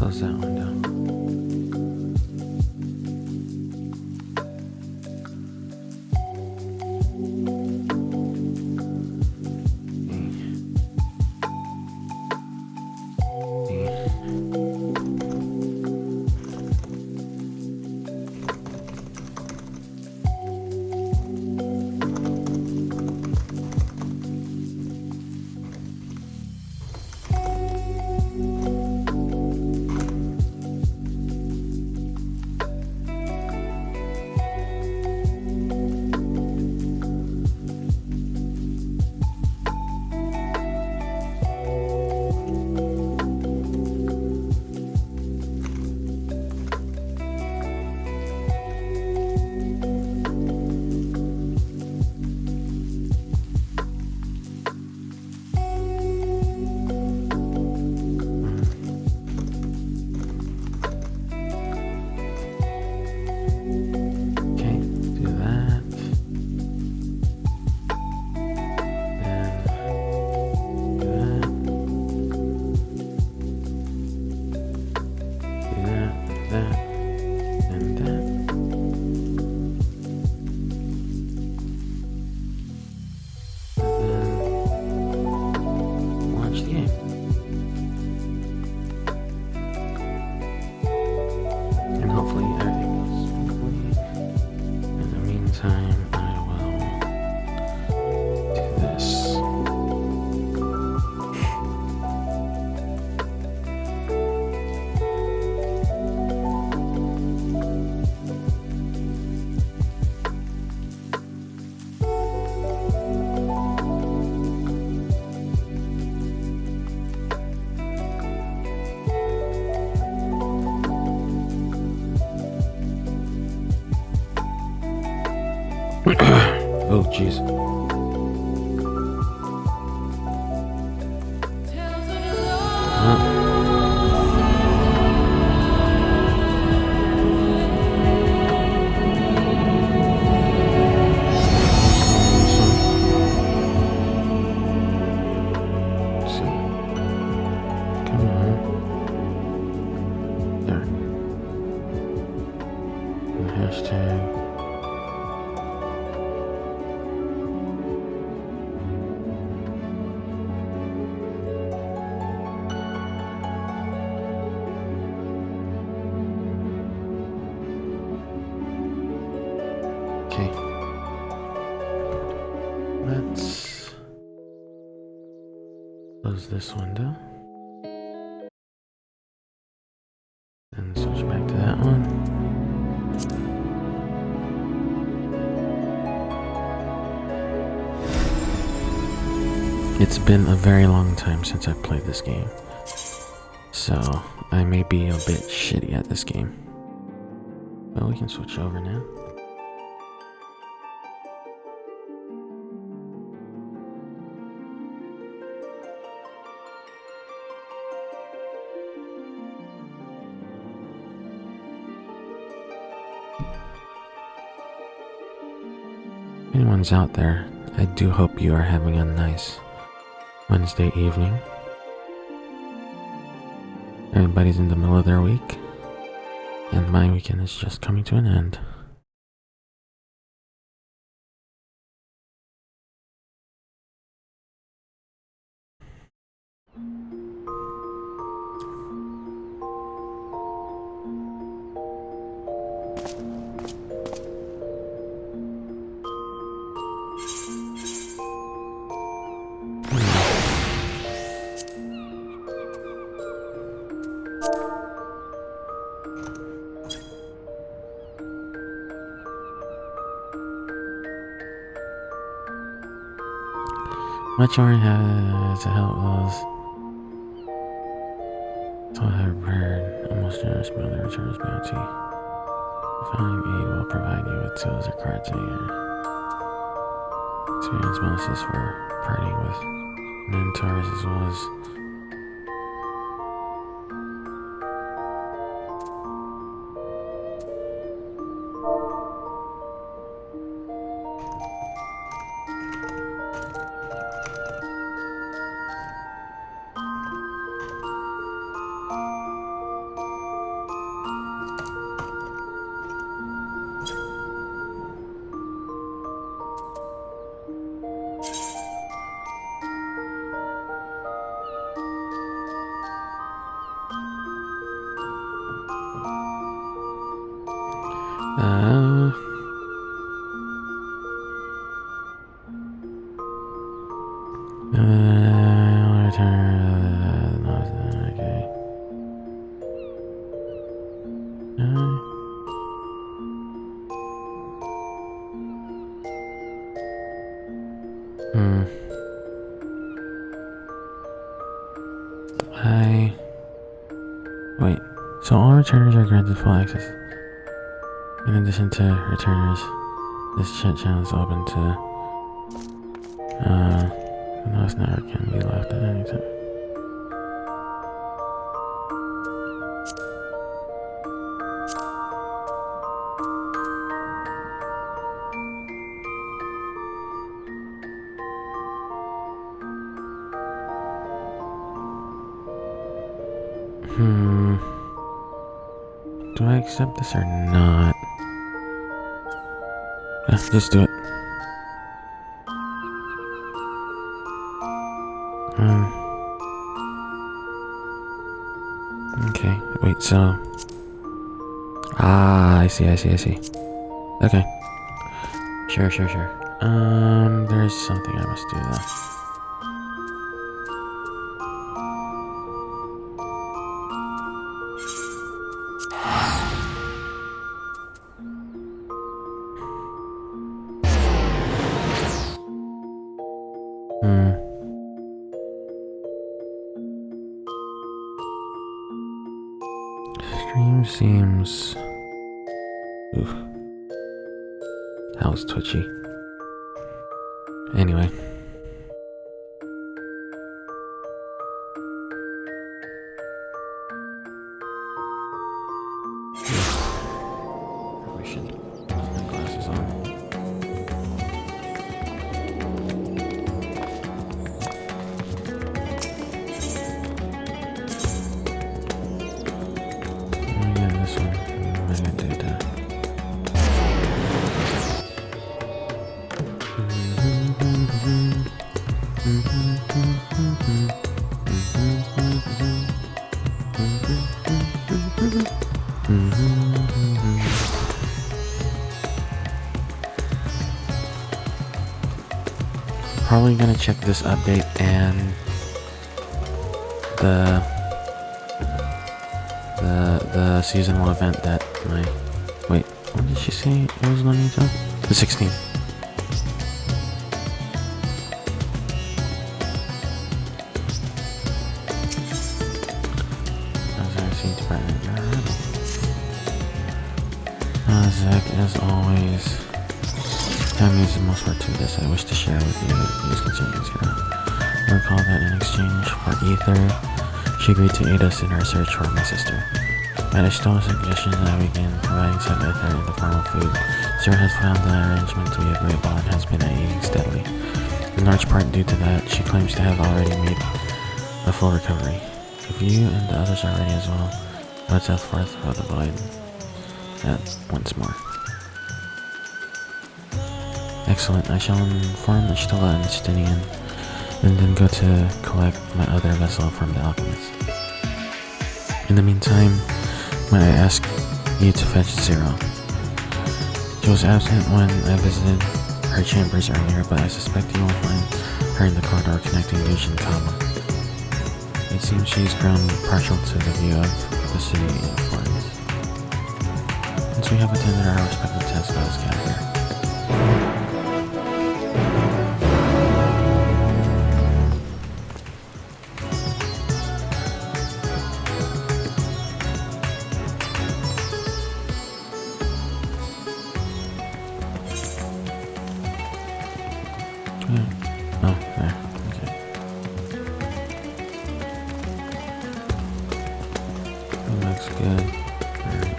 close that window. Oh, jeez. Okay. Let's close this window and switch back to that one. It's been a very long time since I've played this game, so I may be a bit shitty at this game. Well, we can switch over now. If anyone's out there, I do hope you are having a nice Wednesday evening. Everybody's in the middle of their week, and my weekend is just coming to an end. Much more has to help those. So I have heard a most generous brother returns bounty. Founding aid will provide you with tools required to your experience bonuses for partying with mentors as well as Uh, I'll return. Okay. Hmm. Wait. So all returners are granted full access. In addition to returners, this chat channel is open to. No, it's never can be left at any time. Do I accept this or not? Just do it. Okay. Wait, so. I see. Okay. Sure. There's something I must do though. Stream seems. Oof. That was twitchy. Anyway. Probably should put my glasses on. This one. I'm gonna do that. Probably gonna check this update and the seasonal event that my wait, what did she say it was on YouTube? The 16th. Zach, as always, time is the most part to this I wish to share with you. Please continue to recall that in exchange for Ether, she agreed to aid us in our search for my sister. At a stone suggestion that we begin providing said Ether in the form of food, Sarah has found the arrangement to be agreeable and has been aiding steadily. In large part due to that, she claims to have already made a full recovery. If you and the others are ready as well, let's head forth for the void. Once more. Excellent. I shall inform Stella and Stinian, and then go to collect my other vessel from the alchemist. In the meantime, may I ask you to fetch Zero? She was absent when I visited her chambers earlier, but I suspect you will find her in the corridor connecting Luge and Kama. It seems she's grown partial to the view of the city in Florence. Since we have attended our respective tests, let us gather. Oh, there. Okay. That looks good. Alright.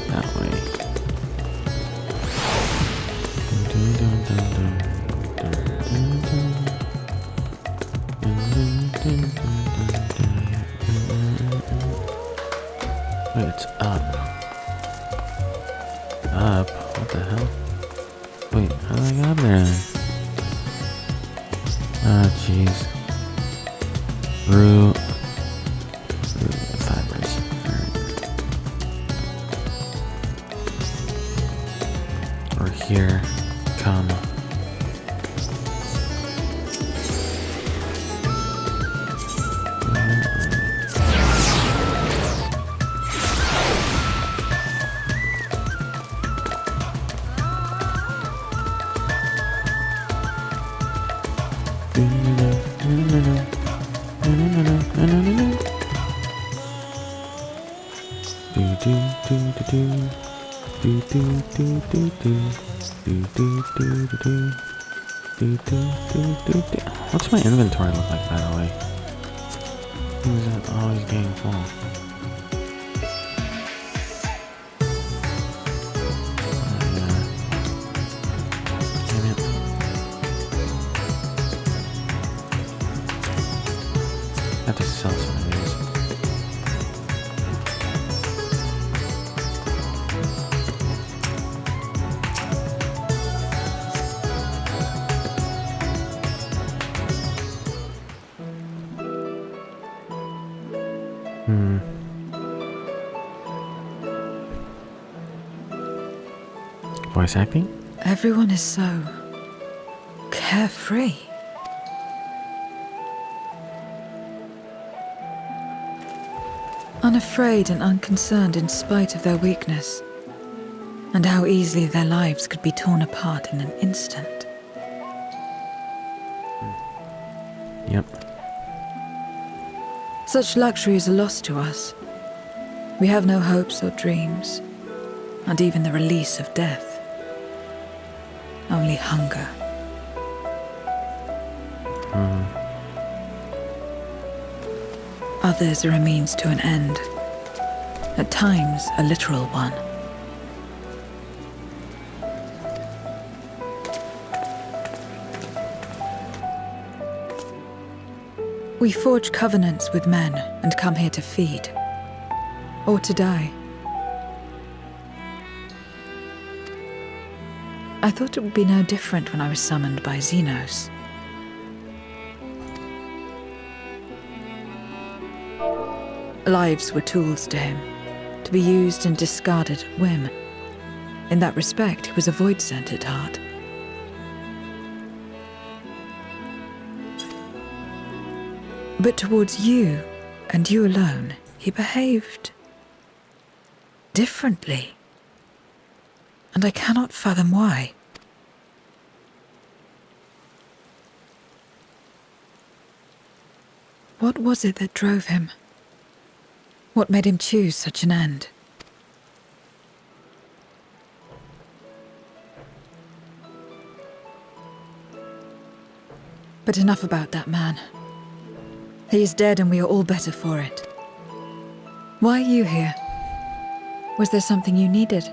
That way. Wait, it's up. Up? What the hell? Wait, how do I get up there then? Oh, jeez. Root fibers. Alright. Or here. Come. What's my inventory look like, by the way? Who is that always getting full? Damn it. I have to sell some of these. Voice acting? Everyone is so carefree. Unafraid and unconcerned in spite of their weakness, and how easily their lives could be torn apart in an instant. Yep. Such luxury is a loss to us. We have no hopes or dreams, not even the release of death. Only hunger. Others are a means to an end, at times a literal one. We forge covenants with men and come here to feed, or to die. I thought it would be no different when I was summoned by Xenos. Lives were tools to him, to be used and discarded at whim. In that respect, he was a void-sent at heart. But towards you, and you alone, he behaved differently. And I cannot fathom why. What was it that drove him? What made him choose such an end? But enough about that man. He is dead and we are all better for it. Why are you here? Was there something you needed?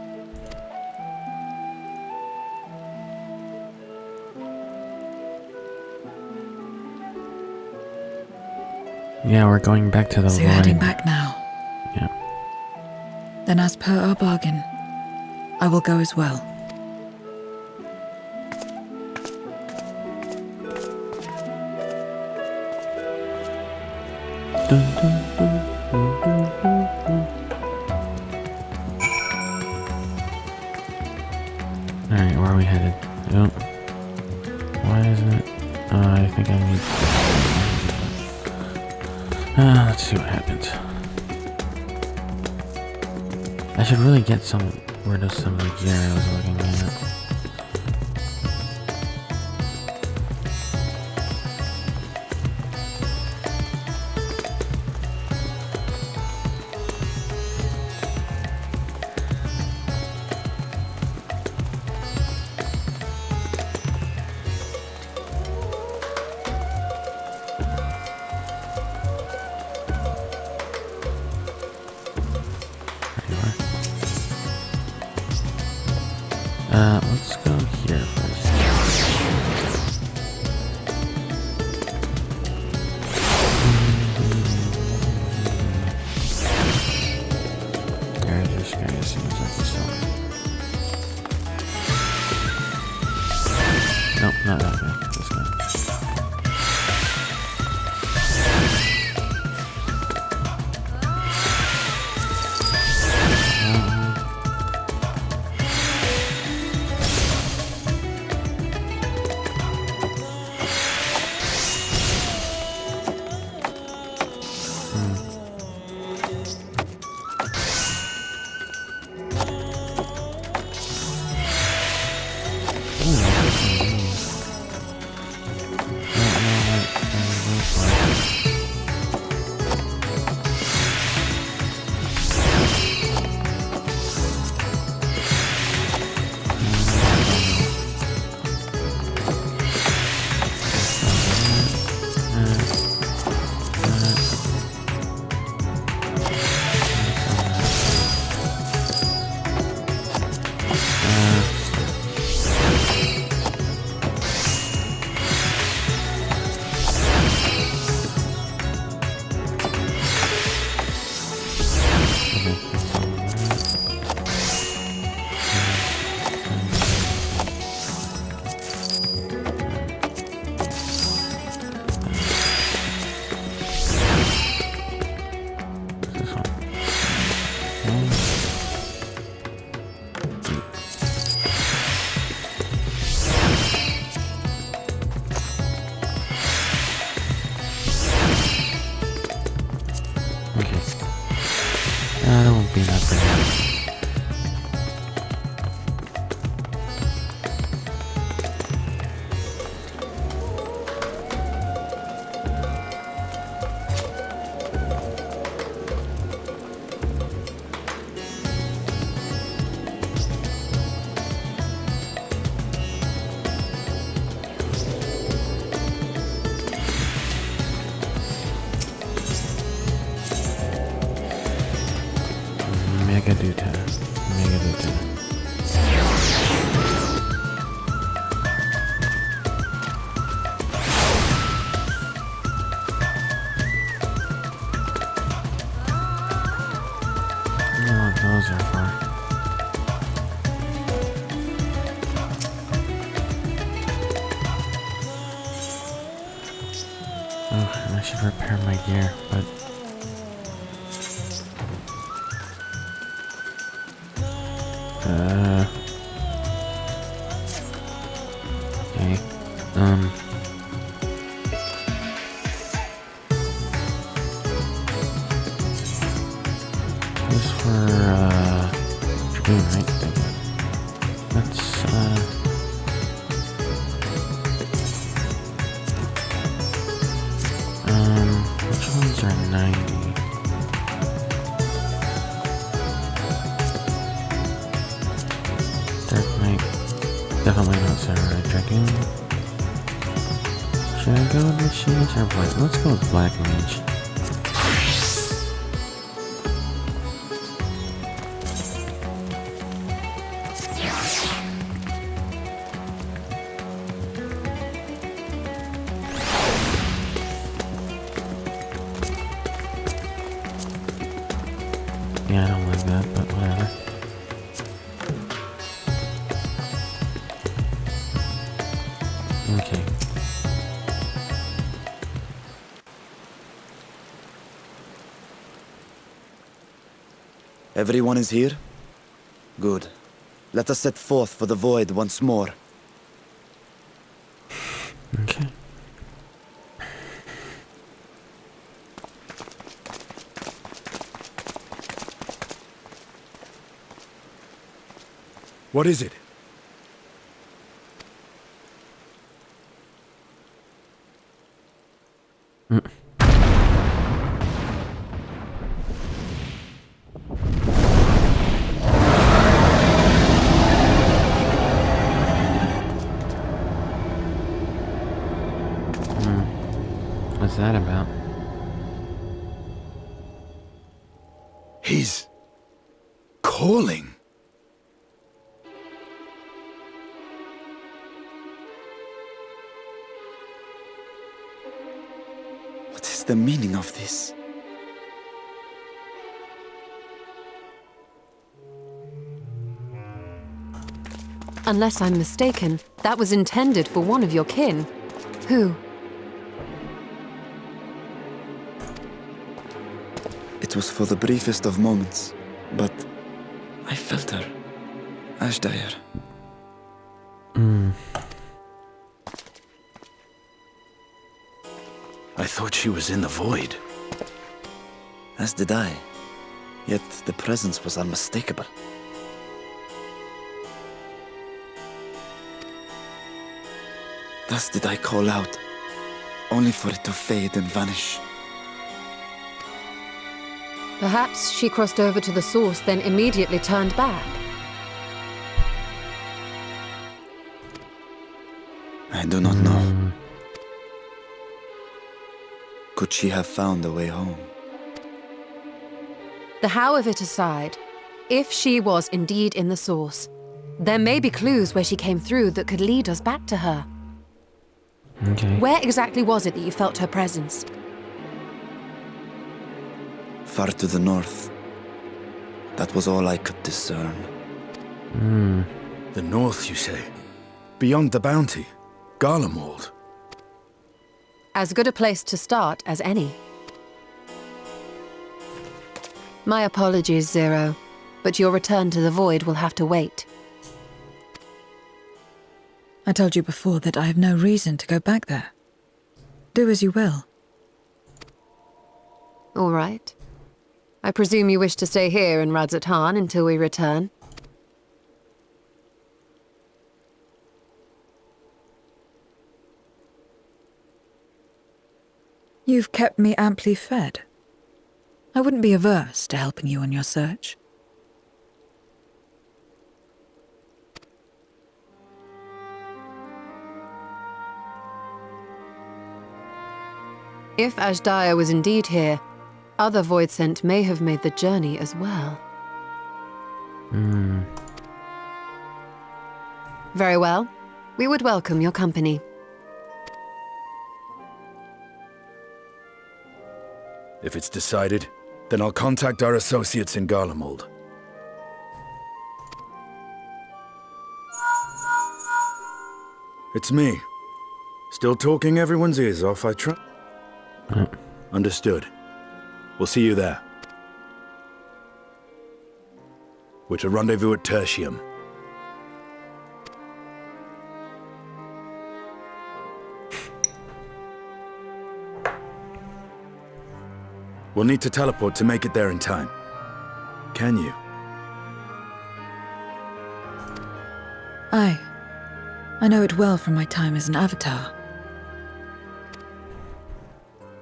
Yeah, we're going back to the So you're heading back now? Yeah. Then as per our bargain, I will go as well. Alright, where are we headed? Yep. Why isn't it? I think I need... let's see what happens. I should really get rid of some of the gear I was looking at. Let's go here first. There's this guy, seems like he's selling. Not that guy. This guy. That won't be that bad. Megaduta. I don't know what those are for. Oh, I should repair my gear, but okay. This for, Dragoon, right? That's, which ones are 90? Dark Knight. Definitely not Samurai Dragoon. Should I go with Machinist or Black? Let's go with Black Mage. Yeah, I don't like that, but whatever. Okay. Everyone is here? Good. Let us set forth for the void once more. Okay. What is it? What's that about? He's calling. What is the meaning of this? Unless I'm mistaken, that was intended for one of your kin. Who? It was for the briefest of moments, but I felt her. Ashdire. I thought she was in the void. As did I. Yet the presence was unmistakable. Thus did I call out, only for it to fade and vanish. Perhaps she crossed over to the source, then immediately turned back. I do not know. Could she have found a way home? The how of it aside, if she was indeed in the source, there may be clues where she came through that could lead us back to her. Okay. Where exactly was it that you felt her presence? Far to the north. That was all I could discern. The north, you say? Beyond the bounty? Garlemald? As good a place to start as any. My apologies, Zero, but your return to the Void will have to wait. I told you before that I have no reason to go back there. Do as you will. All right. I presume you wish to stay here in Radzatan until we return? You've kept me amply fed. I wouldn't be averse to helping you on your search. If Ashdire was indeed here, other Voidsent may have made the journey as well. Very well. We would welcome your company. If it's decided, then I'll contact our associates in Garlemald. It's me. Still talking everyone's ears off, I trust? Understood. We'll see you there. We're to rendezvous at Tertium. We'll need to teleport to make it there in time. Can you? Aye. I know it well from my time as an avatar.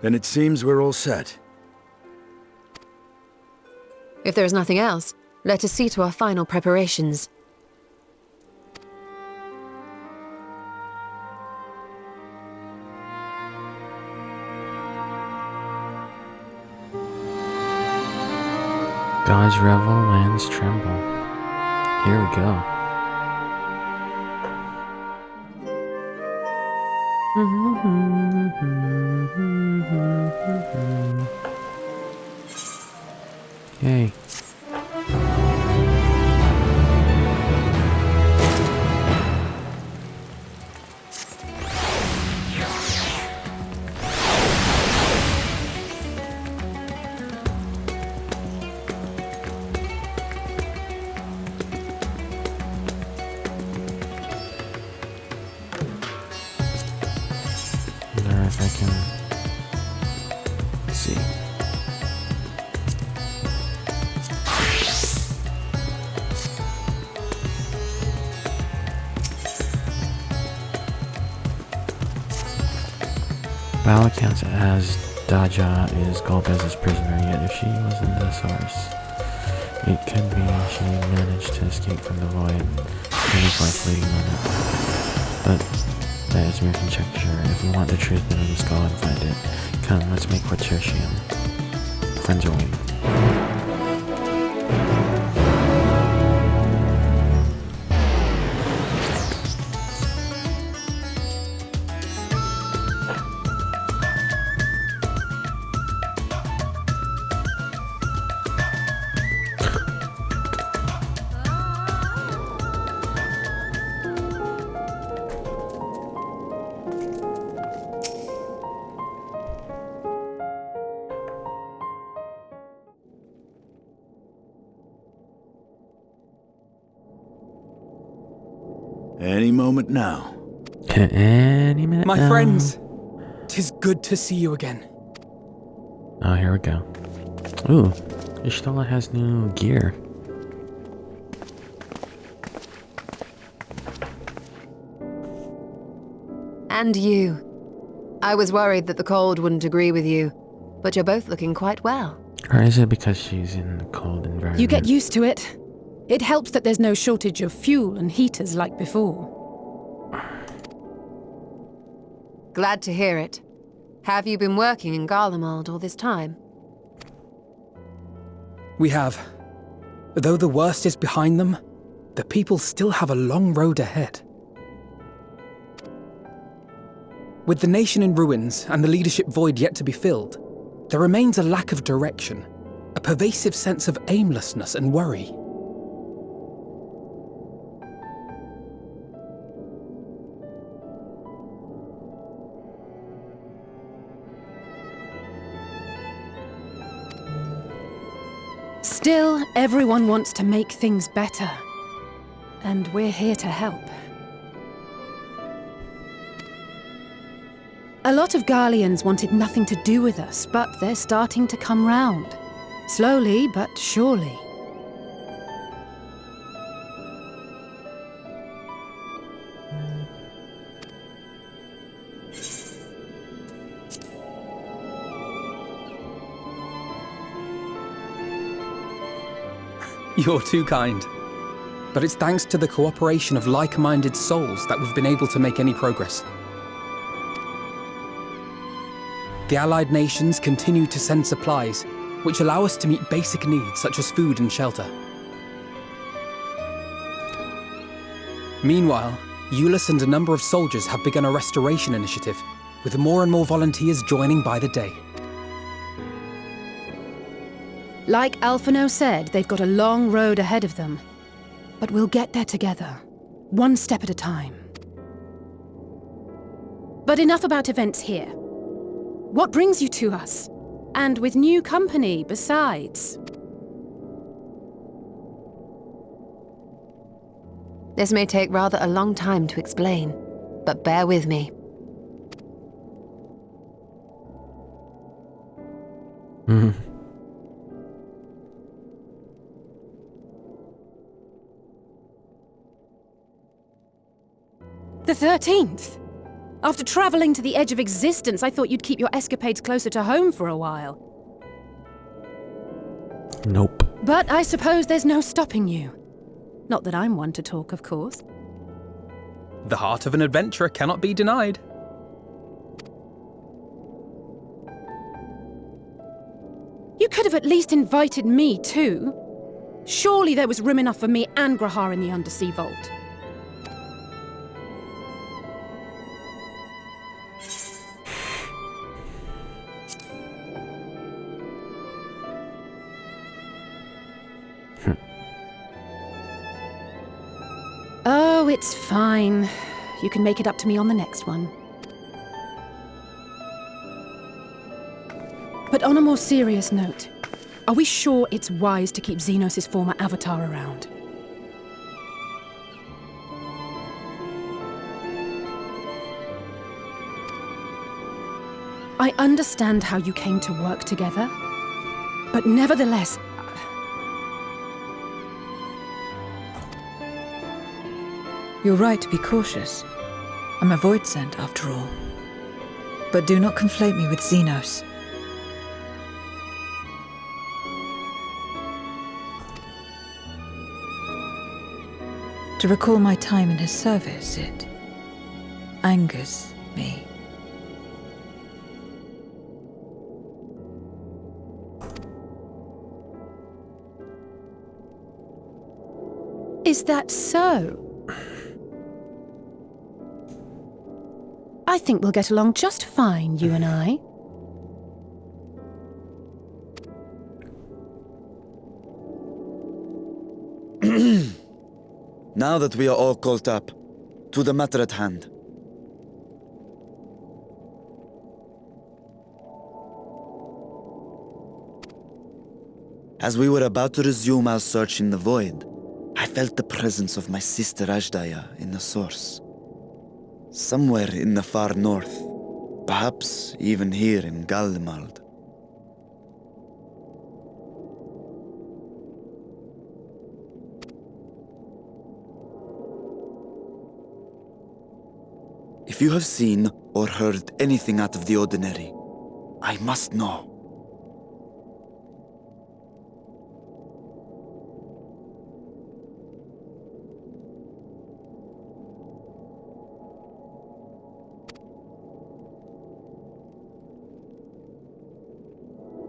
Then it seems we're all set. If there is nothing else, let us see to our final preparations. Gods revel, lands tremble. Here we go. Yay. Wonder if I can... Let's see. Val counts as Daja is Golbez's prisoner, yet if she was in the source, it could be she managed to escape from the void and his life leading on it. But that is mere conjecture. If we want the truth, then we must go and find it. Come, let's make for Tertium. Friends are waiting. Any moment now. Any minute My now. friends, 'tis good to see you again. Oh, here we go. Ooh, Ishtola has new gear. And you. I was worried that the cold wouldn't agree with you, but you're both looking quite well. Or is it because she's in the cold environment? You get used to it. It helps that there's no shortage of fuel and heaters like before. Glad to hear it. Have you been working in Garlemald all this time? We have. Though the worst is behind them, the people still have a long road ahead. With the nation in ruins and the leadership void yet to be filled, there remains a lack of direction, a pervasive sense of aimlessness and worry. Still, everyone wants to make things better. And we're here to help. A lot of Garleans wanted nothing to do with us, but they're starting to come round. Slowly, but surely. You're too kind. But it's thanks to the cooperation of like-minded souls that we've been able to make any progress. The allied nations continue to send supplies, which allow us to meet basic needs such as food and shelter. Meanwhile, Euless and a number of soldiers have begun a restoration initiative, with more and more volunteers joining by the day. Like Alphino said, they've got a long road ahead of them. But we'll get there together, one step at a time. But enough about events here. What brings you to us? And with new company, besides. This may take rather a long time to explain, but bear with me. The 13th! After traveling to the edge of existence, I thought you'd keep your escapades closer to home for a while. Nope. But I suppose there's no stopping you. Not that I'm one to talk, of course. The heart of an adventurer cannot be denied. You could have at least invited me too. Surely there was room enough for me and Grahar in the undersea vault. Oh, it's fine. You can make it up to me on the next one. But on a more serious note, are we sure it's wise to keep Xenos' former avatar around? I understand how you came to work together, but nevertheless, You're right to be cautious. I'm a void sent, after all. But do not conflate me with Xenos. To recall my time in his service, it angers me. is that so? I think we'll get along just fine, you and I. Now that we are all caught up, to the matter at hand. As we were about to resume our search in the void, I felt the presence of my sister Ajdaya in the source. Somewhere in the far north. Perhaps even here in Galmald. If you have seen or heard anything out of the ordinary, I must know.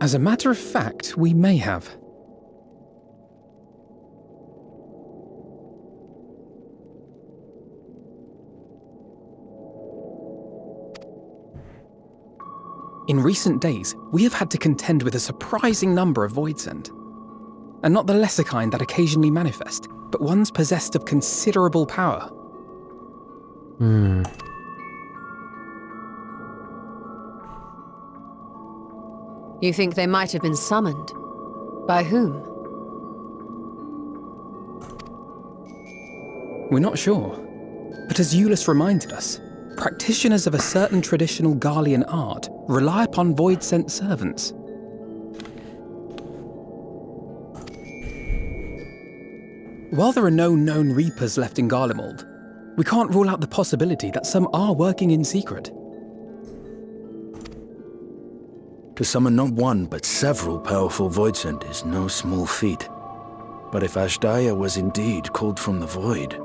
As a matter of fact, we may have. In recent days, we have had to contend with a surprising number of Voidsent. And not the lesser kind that occasionally manifest, but ones possessed of considerable power. You think they might have been summoned? By whom? We're not sure. But as Euless reminded us, practitioners of a certain traditional Garlean art rely upon void-sent servants. While there are no known Reapers left in Garlemald, we can't rule out the possibility that some are working in secret. To summon not one, but several powerful Voidsent is no small feat. But if Ajdaya was indeed called from the void...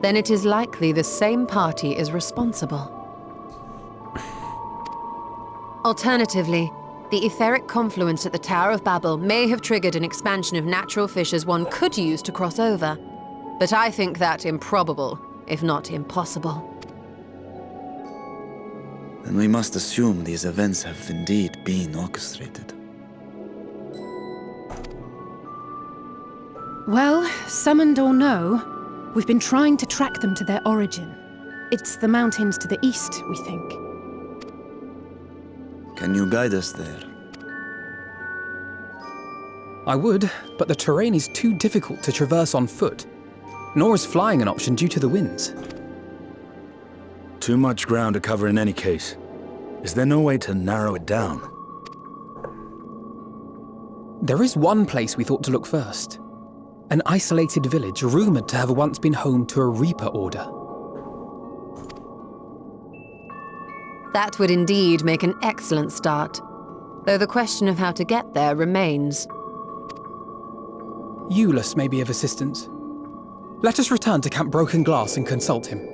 Then it is likely the same party is responsible. Alternatively, the etheric confluence at the Tower of Babel may have triggered an expansion of natural fissures one could use to cross over. But I think that improbable, if not impossible. Then we must assume these events have indeed been orchestrated. Well, summoned or no, we've been trying to track them to their origin. It's the mountains to the east, we think. Can you guide us there? I would, but the terrain is too difficult to traverse on foot. Nor is flying an option due to the winds. Too much ground to cover in any case. Is there no way to narrow it down? There is one place we thought to look first. An isolated village rumoured to have once been home to a Reaper order. That would indeed make an excellent start, though the question of how to get there remains. Euless may be of assistance. Let us return to Camp Broken Glass and consult him.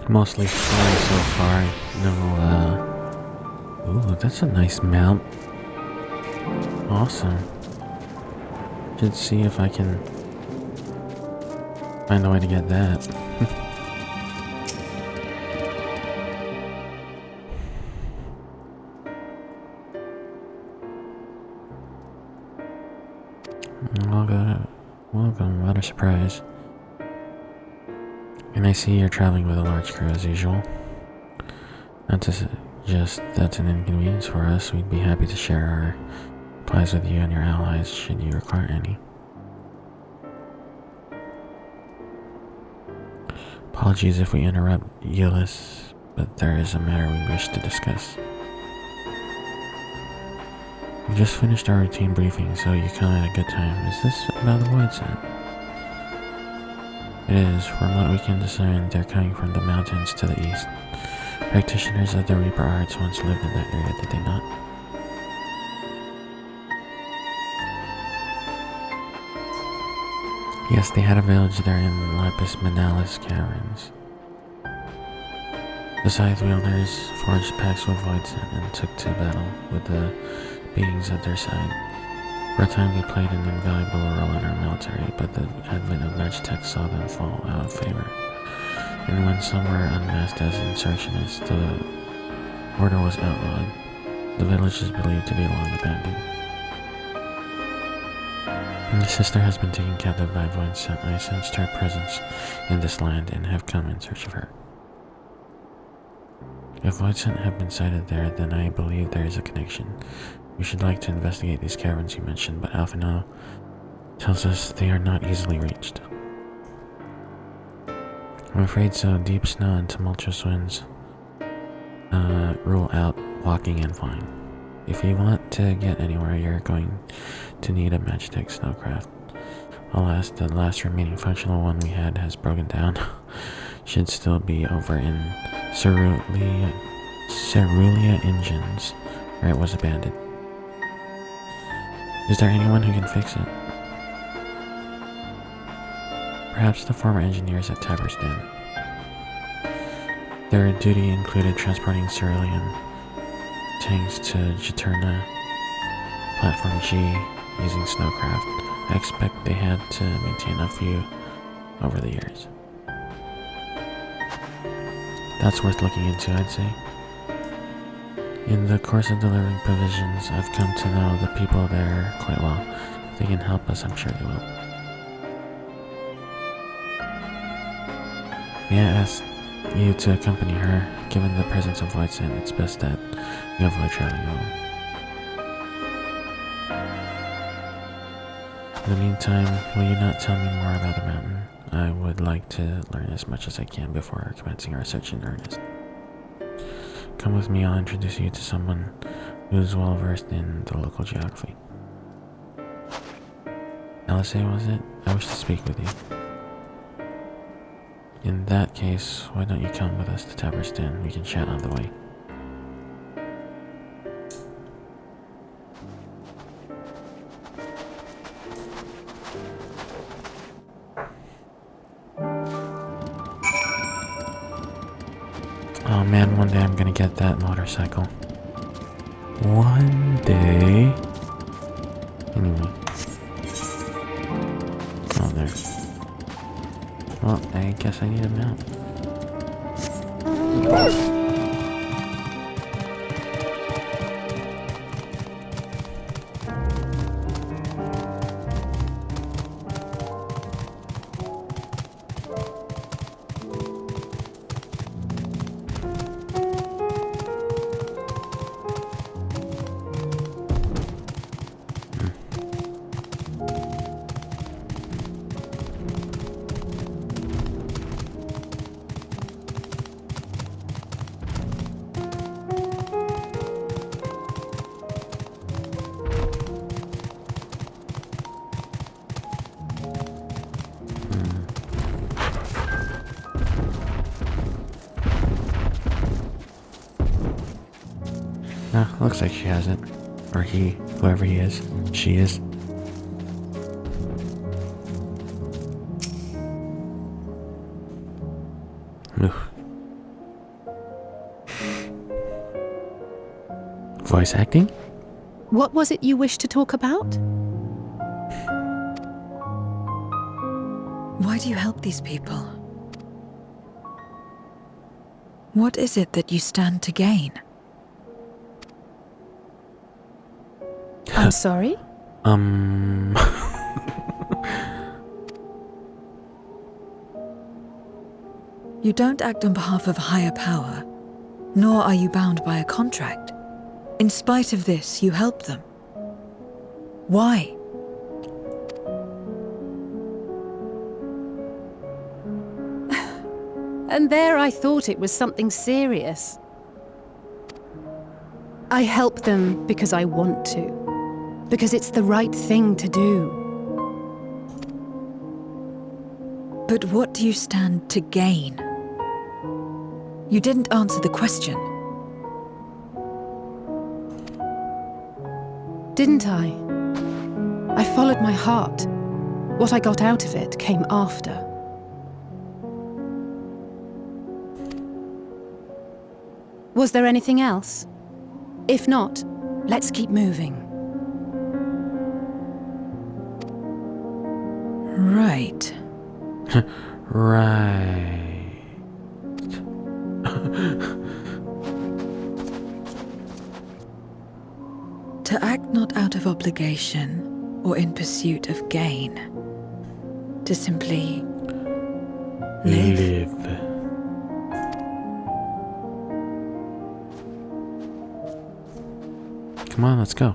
Mostly flying so far. No, ooh, that's a nice mount. Awesome. Should see if I can find a way to get that. Welcome, what a surprise. And I see you're traveling with a large crew as usual. Not to suggest that's an inconvenience for us. We'd be happy to share our supplies with you and your allies should you require any. Apologies if we interrupt Euless, but there is a matter we wish to discuss. We just finished our routine briefing, so you come at a good time. Is this about the Voidsent? It is. From what we can discern, they're coming from the mountains to the east. Practitioners of the Reaper arts once lived in that area, did they not? Yes, they had a village there in Lapis Manalis Caverns. The Scythe wielders forged pacts with Voidson and took to battle with the beings at their side. For a time they played an invaluable role in our military, but the advent of Magitech saw them fall out of favor. And when some were unmasked as insurrectionists, the order was outlawed. The village is believed to be long abandoned. My sister has been taken captive by Voidson. I sensed her presence in this land and have come in search of her. If Voidson have been sighted there, then I believe there is a connection. We should like to investigate these caverns you mentioned, but Alphinaud tells us they are not easily reached. I'm afraid so. Deep snow and tumultuous winds rule out walking and flying. If you want to get anywhere, you're going to need a Magitech snowcraft. Alas, the last remaining functional one we had has broken down. Should still be over in Cerulean Engines, where it was abandoned. Is there anyone who can fix it? Perhaps the former engineers at Taberstan. Their duty included transporting Cerulean tanks to Juturna, Platform G, using snowcraft. I expect they had to maintain a few over the years. That's worth looking into, I'd say. In the course of delivering provisions, I've come to know the people there quite well. If they can help us, I'm sure they will. May I ask you to accompany her? Given the presence of Voidson, it's best that you avoid traveling alone. In the meantime, will you not tell me more about the mountain? I would like to learn as much as I can before commencing our search in earnest. Come with me, I'll introduce you to someone who's well versed in the local geography. Alice, was it? I wish to speak with you. In that case, why don't you come with us to Taberstan? We can chat on the way. Oh man, one day I'm gonna get that motorcycle. One day. Anyway. Oh, there. Well, I guess I need a mount. Looks like she has it. Or he, whoever he is. She is. Oof. Voice acting? What was it you wished to talk about? Why do you help these people? What is it that you stand to gain? I'm sorry? You don't act on behalf of a higher power, nor are you bound by a contract. In spite of this, you help them. Why? And there I thought it was something serious. I help them because I want to. Because it's the right thing to do. But what do you stand to gain? You didn't answer the question. Didn't I? I followed my heart. What I got out of it came after. Was there anything else? If not, let's keep moving. Right. Right. To act not out of obligation or in pursuit of gain. To simply live. Come on, let's go.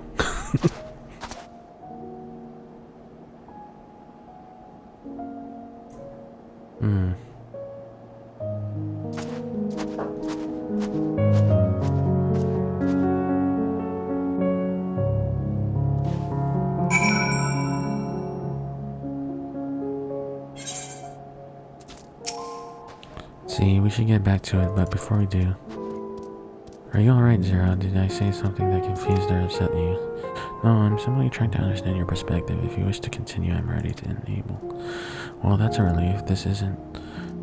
See, we should get back to it, but before we do... Are you alright, Zero? Did I say something that confused or upset you? No, I'm simply trying to understand your perspective. If you wish to continue, I'm ready to enable. Well, that's a relief. This isn't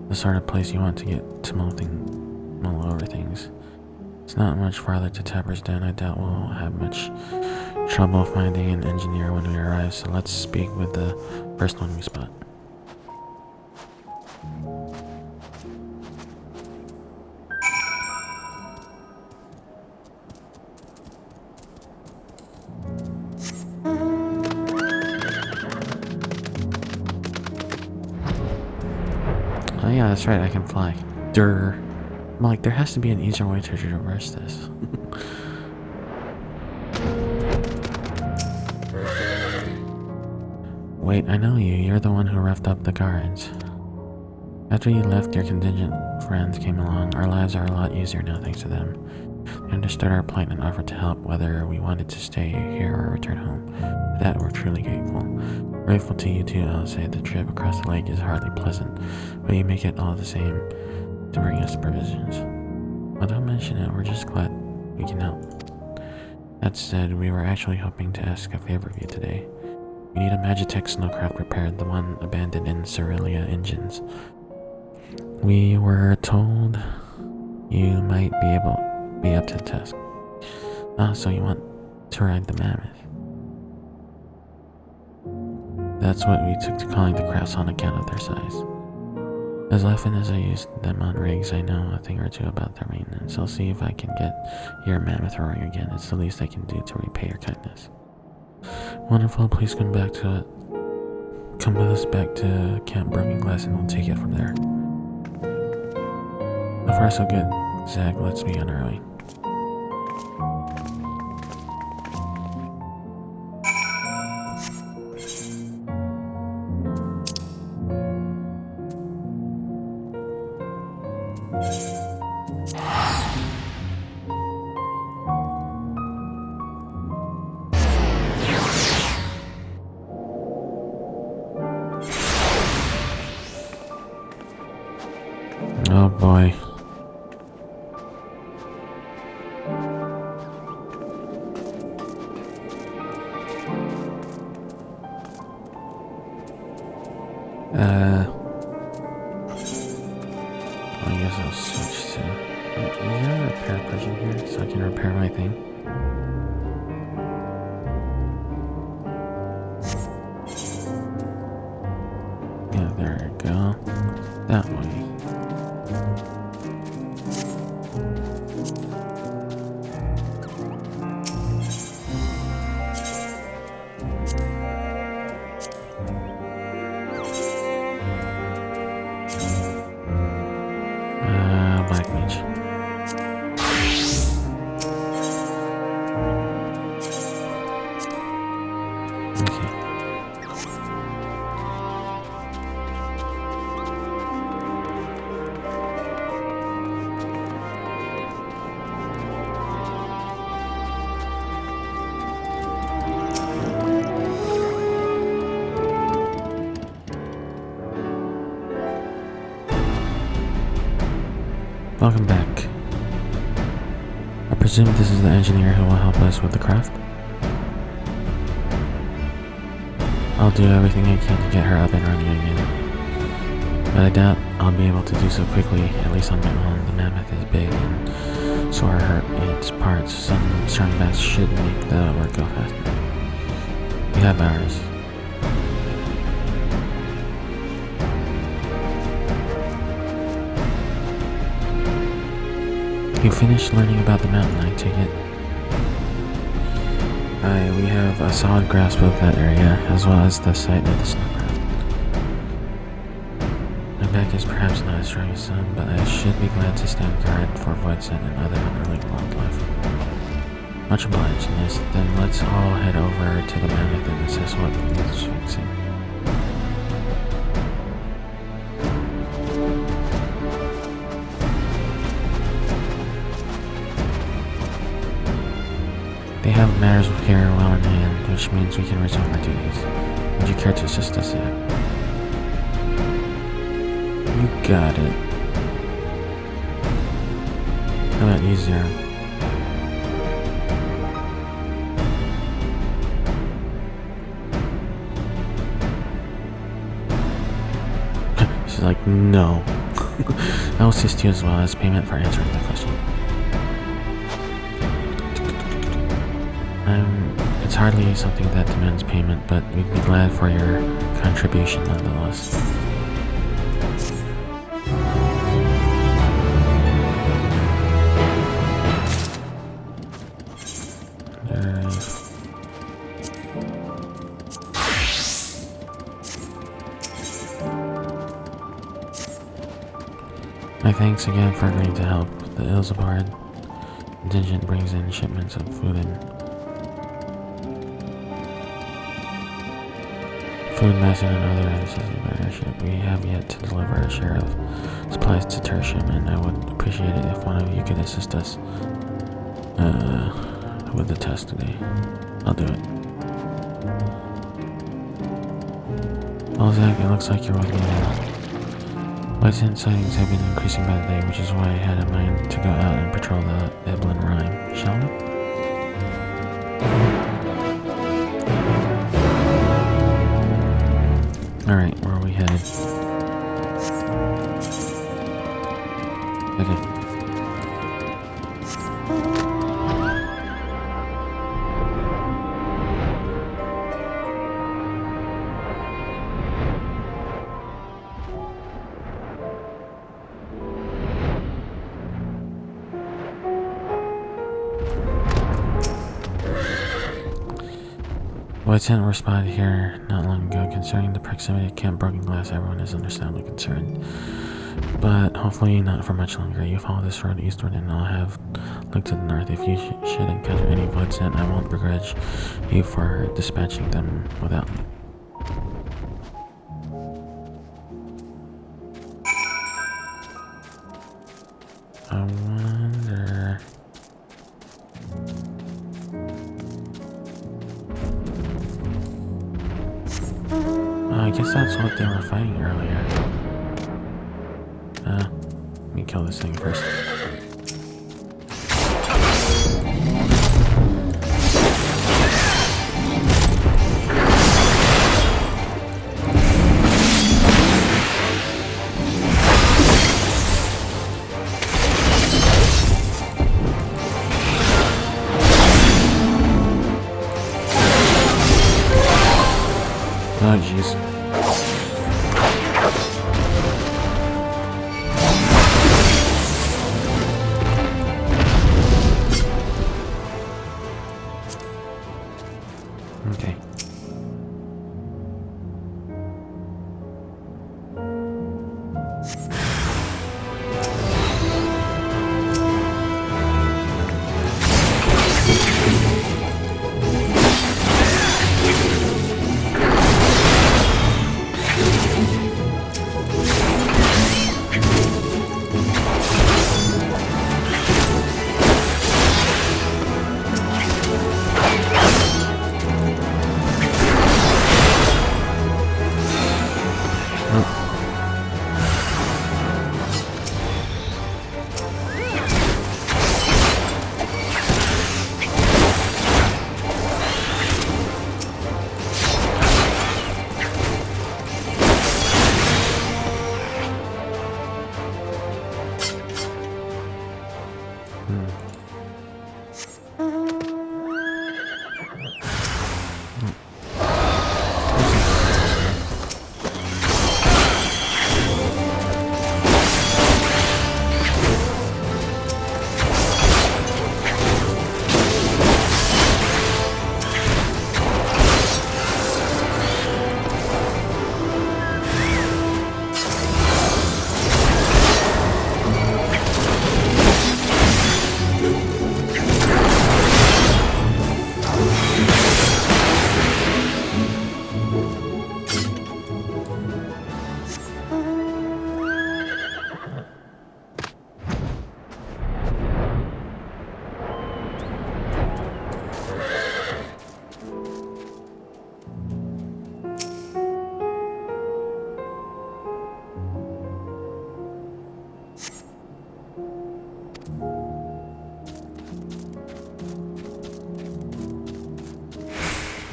the sort of place you want to get to mull over things. It's not much farther to Tapper's Den. I doubt we'll have much trouble finding an engineer when we arrive, so let's speak with the first one we spot. Oh yeah, that's right, I can fly. Durr. I'm like, there has to be an easier way to reverse this. Wait, I know you. You're the one who roughed up the guards. After you left, your contingent friends came along. Our lives are a lot easier now thanks to them. They understood our plight and offered to help, whether we wanted to stay here or return home. For that, we're truly grateful. Grateful to you too, I'll say. The trip across the lake is hardly pleasant, but you make it all the same to bring us provisions. Well, don't mention it, we're just glad we can help. That said, we were actually hoping to ask a favor of you today. We need a Magitech snowcraft repaired, the one abandoned in Cerelia Engines. We were told you might be up to the task. Ah, so you want to ride the mammoth. That's what we took to calling the crafts on account of their size. As often as I use them on rigs, I know a thing or two about their maintenance. I'll see if I can get your mammoth roaring again. It's the least I can do to repay your kindness. Wonderful, please come back to it. Come with us back to Camp Broken Glass and we'll take it from there. So far so good. Zach, let's be on our way. Oh boy. I guess I'll switch to... Is there a repair person here so I can repair my thing? Yeah, there we go. That way. Black mage. Okay. Welcome back. presume this is the engineer who will help us with the craft? I'll do everything I can to get her up and running again. But I doubt I'll be able to do so quickly, at least on my own. The mammoth is big and so are its parts. Some strong bats should make the work go faster. We have ours. You finished learning about the mountain, I take it? We have a solid grasp of that area, as well as the site of the snowcraft. My back is perhaps not as strong as some, but I should be glad to stand guard for Voidsent and other underling wildlife. Much obliged, miss. Then let's all head over to the mammoth and assess what needs fixing. They have matters here well in hand, which means we can resume our duties. Would you care to assist us yet? You got it. How about you, Zero? She's like, no. I'll assist you as well as payment for answering the question. It's hardly something that demands payment, but we'd be glad for your contribution nonetheless. My thanks again for agreeing to help. The Ilzabard contingent brings in shipments of food medicine and other necessities by our ship. We have yet to deliver a share of supplies to Tertium, and I would appreciate it if one of you could assist us with the test today. I'll do it. Well, Zach, it looks like you're with me now. Voidsent sightings have been increasing by the day, which is why I had in mind to go out and patrol the Eblin Rime. Shall we? Alright, where are we headed? Okay. Voidsent were spotted here not long ago. Concerning the proximity of Camp Broken Glass, everyone is understandably concerned. But hopefully not for much longer. You follow this road eastward and I'll have looked to the north. If you should encounter any Voidsent, I won't begrudge you for dispatching them without me. I wonder... I guess that's what they were fighting earlier. Let me kill this thing first. Oh, jeez. Okay.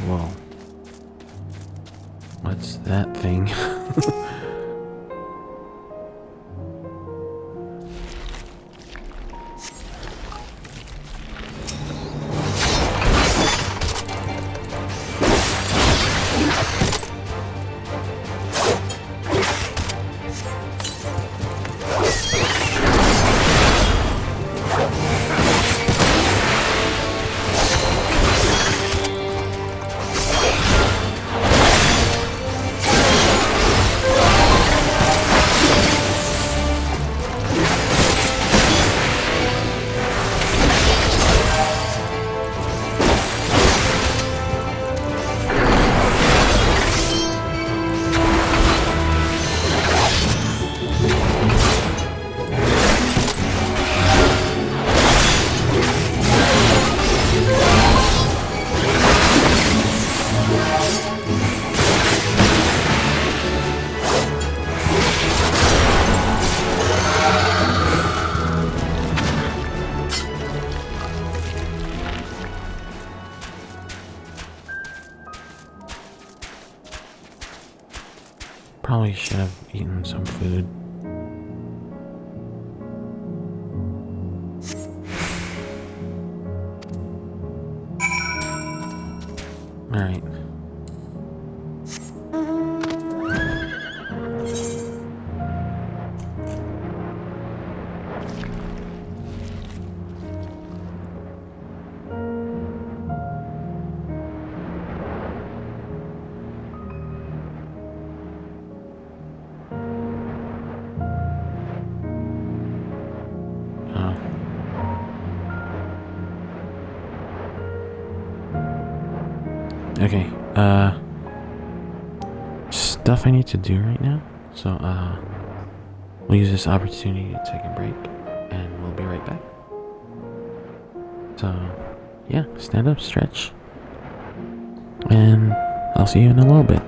Whoa. What's that thing? Probably should have eaten some food. Alright. Okay, stuff I need to do right now, so, we'll use this opportunity to take a break, and we'll be right back. So, yeah, stand up, stretch, and I'll see you in a little bit.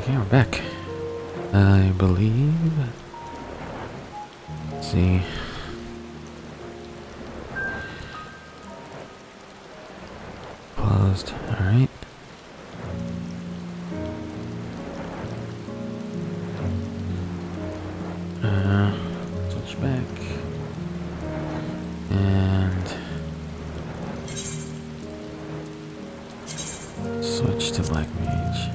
Okay, we're back. I believe. Let's see. Paused. Alright. Switch back. And switch to Black Mage.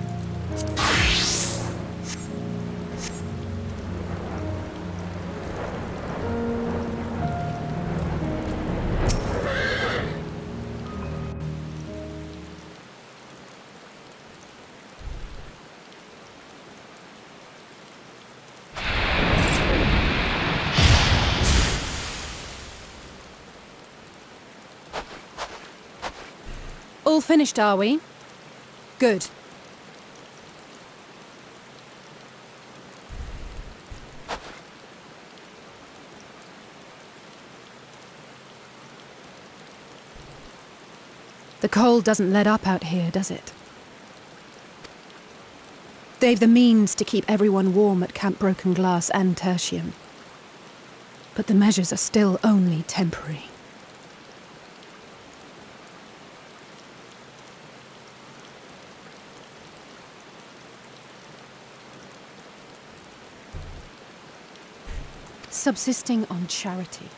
All finished, are we? Good. The cold doesn't let up out here, does it? They've the means to keep everyone warm at Camp Broken Glass and Tertium. But the measures are still only temporary. Subsisting on charity,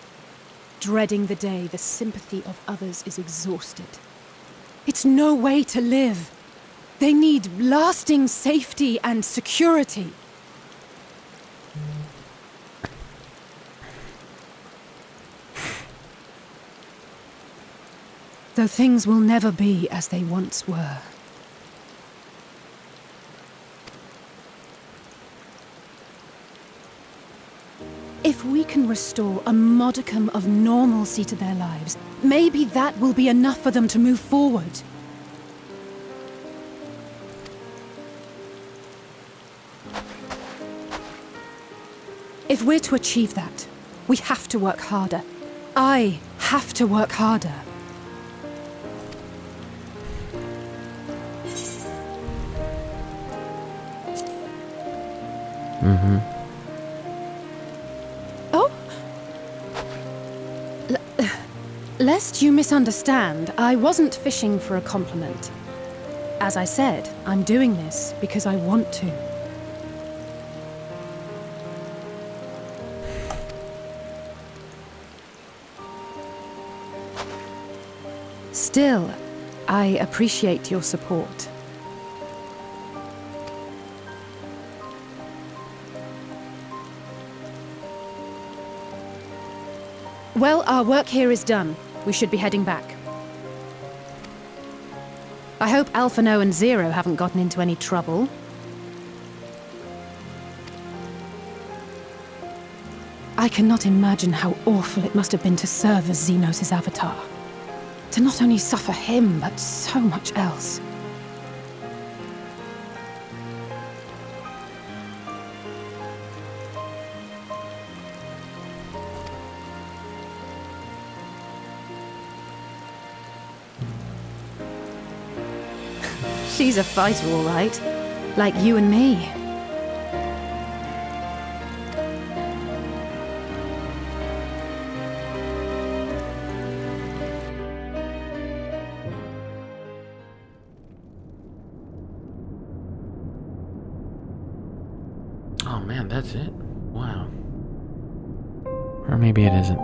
dreading the day the sympathy of others is exhausted. It's no way to live. They need lasting safety and security. Though things will never be as they once were. If we can restore a modicum of normalcy to their lives, maybe that will be enough for them to move forward. If we're to achieve that, we have to work harder. I have to work harder. Lest you misunderstand, I wasn't fishing for a compliment. As I said, I'm doing this because I want to. Still, I appreciate your support. Well, our work here is done. We should be heading back. I hope Alphino and Zero haven't gotten into any trouble. I cannot imagine how awful it must have been to serve as Xenos' avatar. To not only suffer him, but so much else. She's a fighter, all right. Like you and me. Oh man, that's it? Wow. Or maybe it isn't.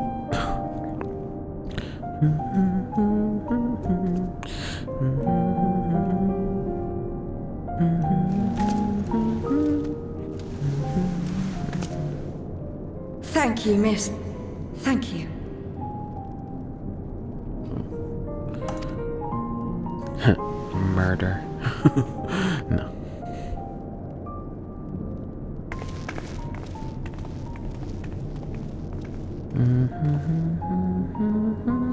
Thank you, miss. Thank you. Murder. No.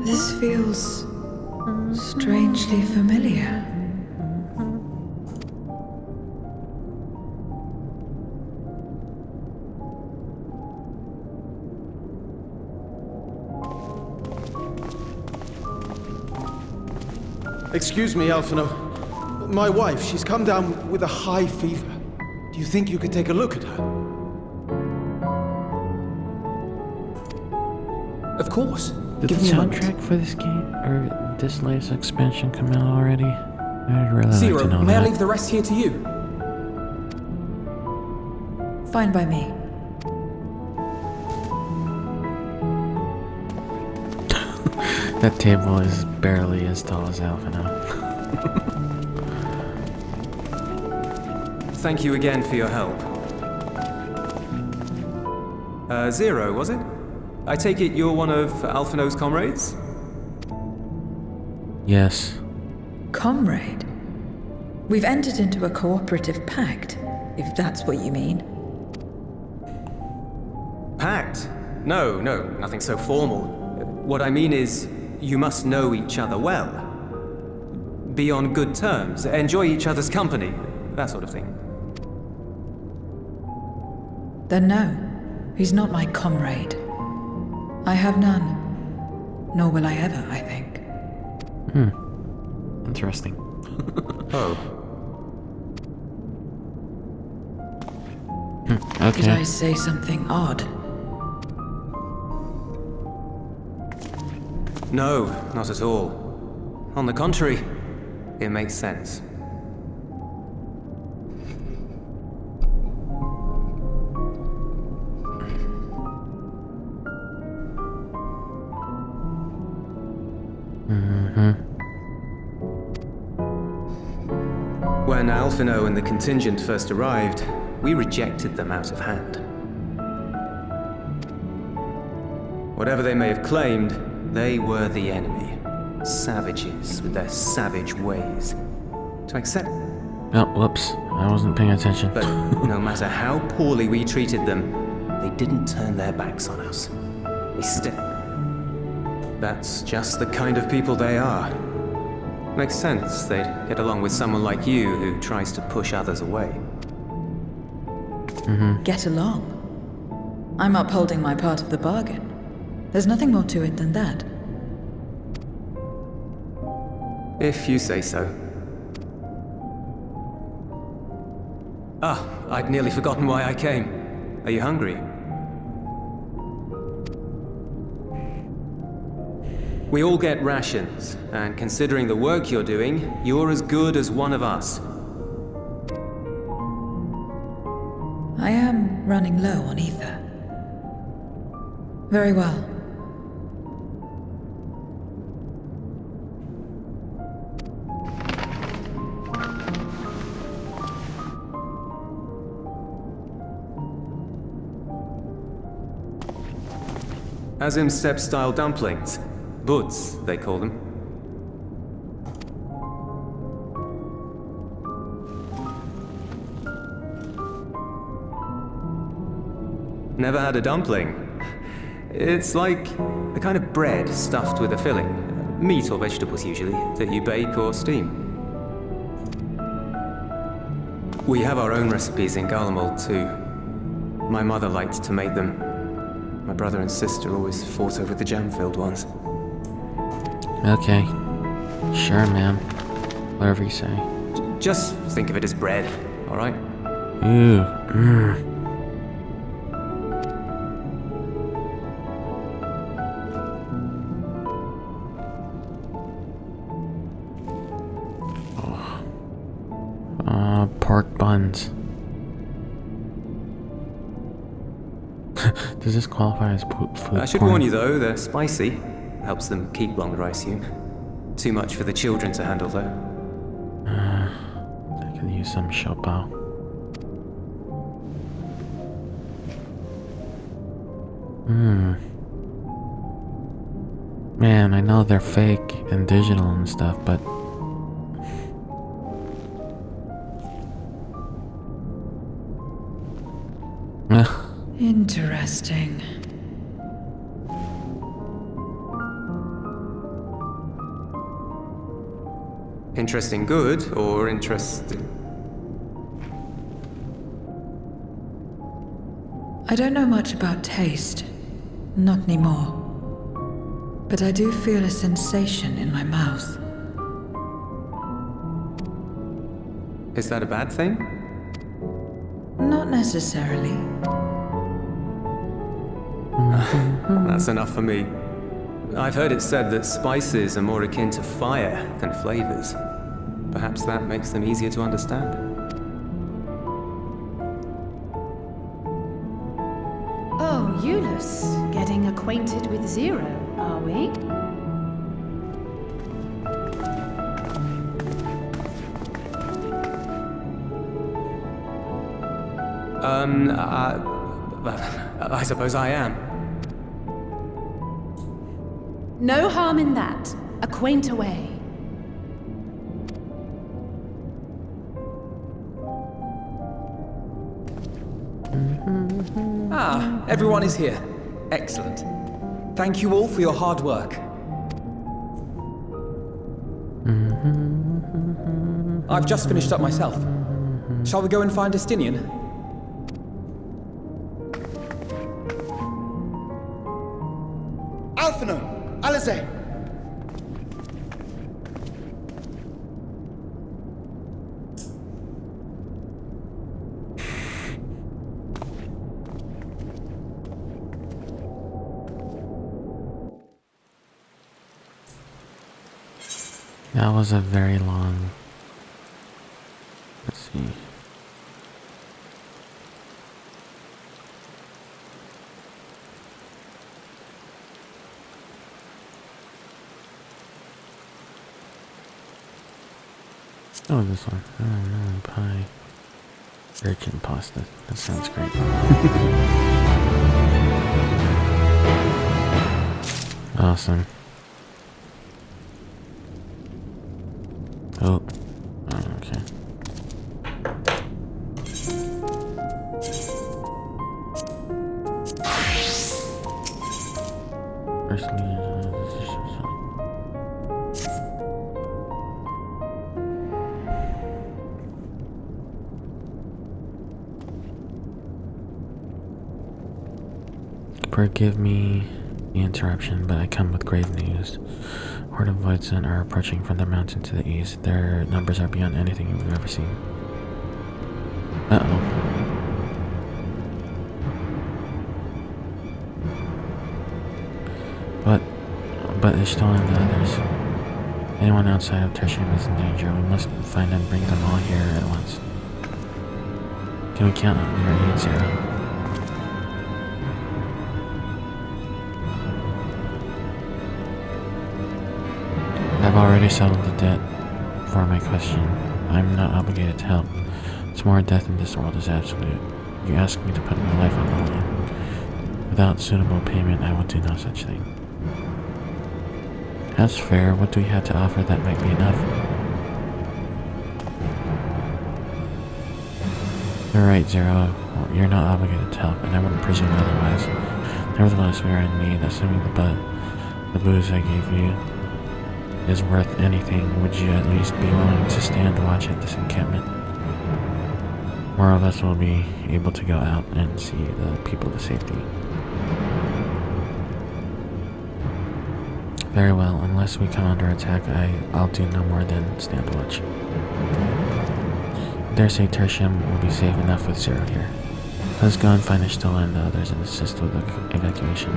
This feels strangely familiar. Excuse me, Alphino. My wife, she's come down with a high fever. Do you think you could take a look at her? Of course. Did Give the me a moment. soundtrack for this game or this latest expansion come out already? I'd really Zero, like to know may that. I leave the rest here to you? Fine by me. That table is barely as tall as Alphino. Thank you again for your help. Zero, was it? I take it you're one of Alphino's comrades? Yes. Comrade? We've entered into a cooperative pact, if that's what you mean. Pact? No, nothing so formal. What I mean is, you must know each other well. Be on good terms, enjoy each other's company, that sort of thing. Then no, he's not my comrade. I have none. Nor will I ever, I think. Interesting. Oh. Okay. Did I say something odd? No, not at all. On the contrary, it makes sense. When Alphino and the contingent first arrived, we rejected them out of hand. Whatever they may have claimed, they were the enemy. Savages with their savage ways. To accept... Oh, whoops. I wasn't paying attention. But no matter how poorly we treated them, they didn't turn their backs on us. That's just the kind of people they are. Makes sense they'd get along with someone like you who tries to push others away. Get along. I'm upholding my part of the bargain. There's nothing more to it than that. If you say so. Ah, I'd nearly forgotten why I came. Are you hungry? We all get rations, and considering the work you're doing, you're as good as one of us. I am running low on ether. Very well. Azim Steppe-style dumplings. Buds, they call them. Never had a dumpling. It's like a kind of bread stuffed with a filling. Meat or vegetables usually, that you bake or steam. We have our own recipes in Garlemald too. My mother liked to make them. My brother and sister always fought over the jam-filled ones. Okay. Sure, man. Whatever you say. Just think of it as bread, alright? Ooh. Pork buns. Does this qualify as food I should porn? warn you though, they're spicy. Helps them keep longer, I assume. Too much for the children to handle though. I could use some shopao. Man, I know they're fake and digital and stuff, but Interesting. Interesting good, or interesting... I don't know much about taste. Not anymore. But I do feel a sensation in my mouth. Is that a bad thing? necessarily. That's enough for me. I've heard it said that spices are more akin to fire than flavors. Perhaps that makes them easier to understand. Oh, Eulus, getting acquainted with Zero, are we? I suppose I am. No harm in that. Acquaint away. Ah, everyone is here. Excellent. Thank you all for your hard work. I've just finished up myself. Shall we go and find Estinian? Alphino! Alize! That was a very long. Let's see. Oh, this one. Oh no, pie. Urchin pasta. That sounds great. Awesome. Oh. Oh, okay. First forgive me the interruption, but I come with grave news. Horde of Voidsen are approaching from the mountain to the east. Their numbers are beyond anything we've ever seen. Uh-oh. But Ishtal and the others. Anyone outside of Tertium is in danger. We must find and bring them all here at once. Can we count on your aid, Zero? I've already settled the debt for my question. I'm not obligated to help. It's more death in this world is absolute. You ask me to put my life on the line. Without suitable payment, I will do no such thing. That's fair. What do we have to offer that might be enough? You're right, Zero. You're not obligated to help, and I wouldn't presume otherwise. Nevertheless, we are in need. Assuming the booze I gave you is worth anything, would you at least be willing to stand watch at this encampment? More of us will be able to go out and see the people to safety. Very well, unless we come under attack, I'll do no more than stand watch. I dare say Tertium will be safe enough with Zero here. Let's go and find Ishtal and the others and assist with the evacuation.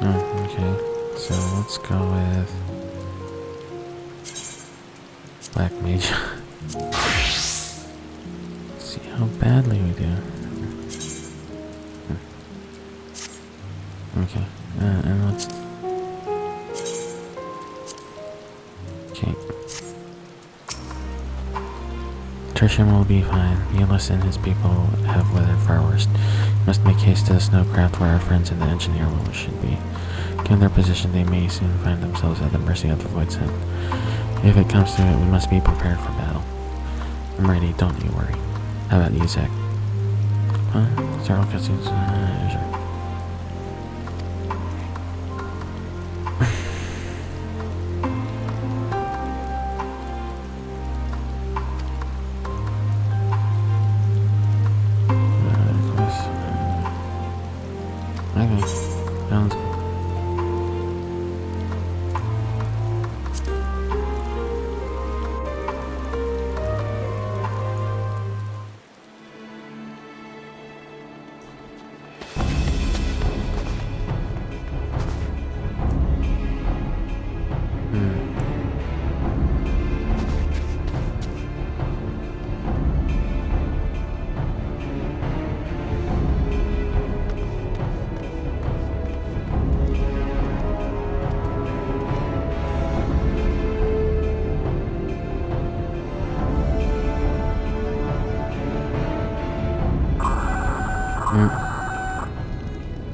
Oh, okay. So let's go with Black Mage. Let's see how badly we do. Okay, and let's... Okay. Tertium will be fine. Eulus and his people have weathered far worse. Must make haste to the snowcraft where our friends in the engineer will should be. Given their position, they may soon find themselves at the mercy of the Voidsen. If it comes to it, we must be prepared for battle. I'm ready, don't you worry. How about you, Zach? Huh? Several cutscenes? Sure.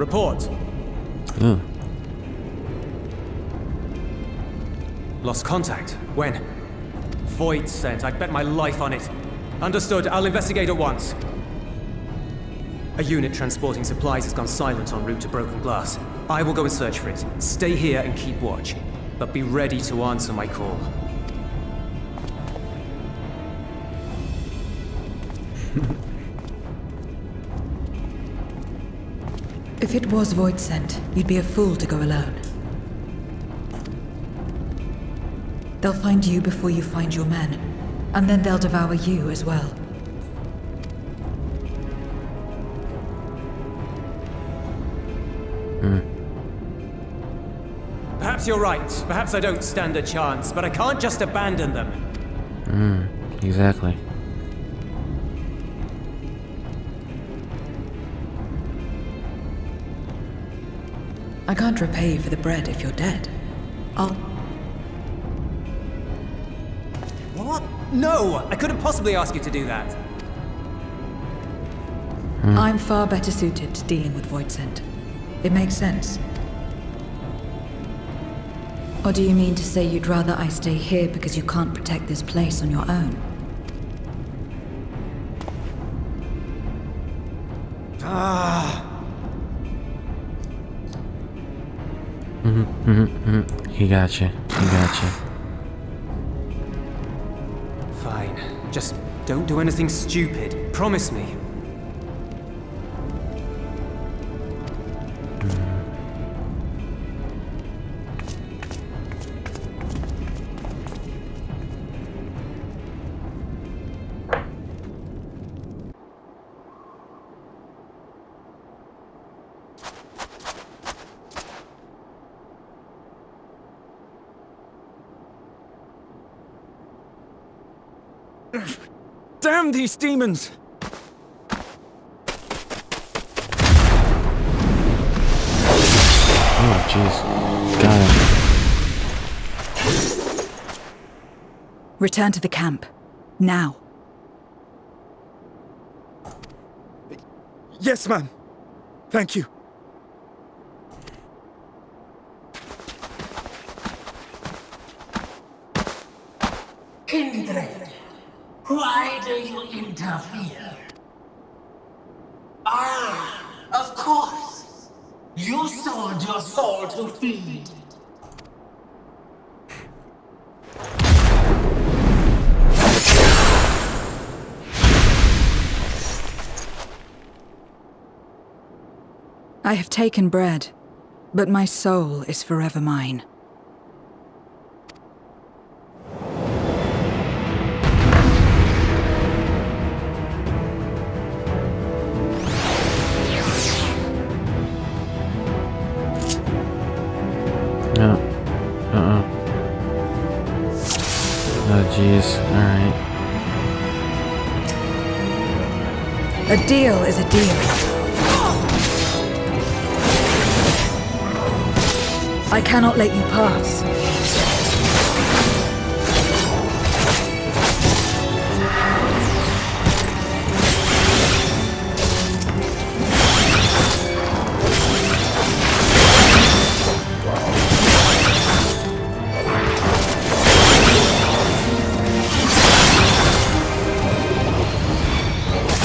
Report. Ooh. Lost contact. When? Void sent. I'd bet my life on it. Understood. I'll investigate at once. A unit transporting supplies has gone silent en route to Broken Glass. I will go and search for it. Stay here and keep watch. But be ready to answer my call. If it was Void sent, you'd be a fool to go alone. They'll find you before you find your men, and then they'll devour you as well. Perhaps you're right. Perhaps I don't stand a chance, but I can't just abandon them. Exactly. I can't repay you for the bread if you're dead. I'll... What? No! I couldn't possibly ask you to do that. I'm far better suited to dealing with Void sent. It makes sense. Or do you mean to say you'd rather I stay here because you can't protect this place on your own? He got you. He got you. Fine. Just don't do anything stupid. Promise me. Damn these demons! Oh, jeez. Got him. Return to the camp. Now. Yes, ma'am. Thank you. Kindred, why do you interfere? Ah, of course. You sold your soul to feed. I have taken bread, but my soul is forever mine. No. Oh, jeez. Alright. A deal is a deal. I cannot let you pass.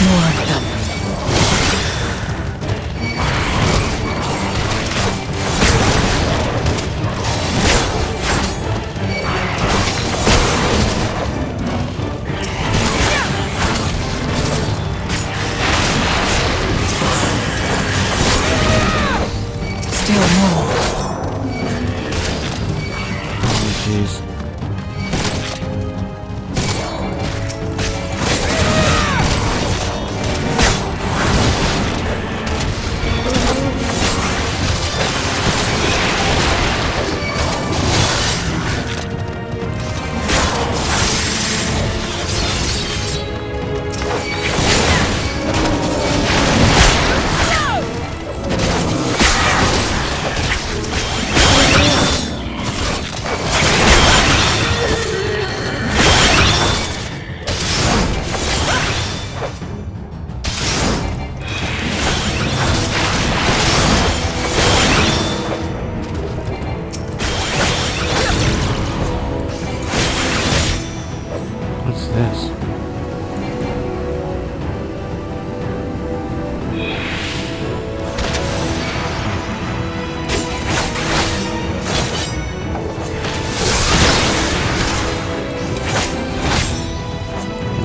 More of them. Still more. Oh, jeez.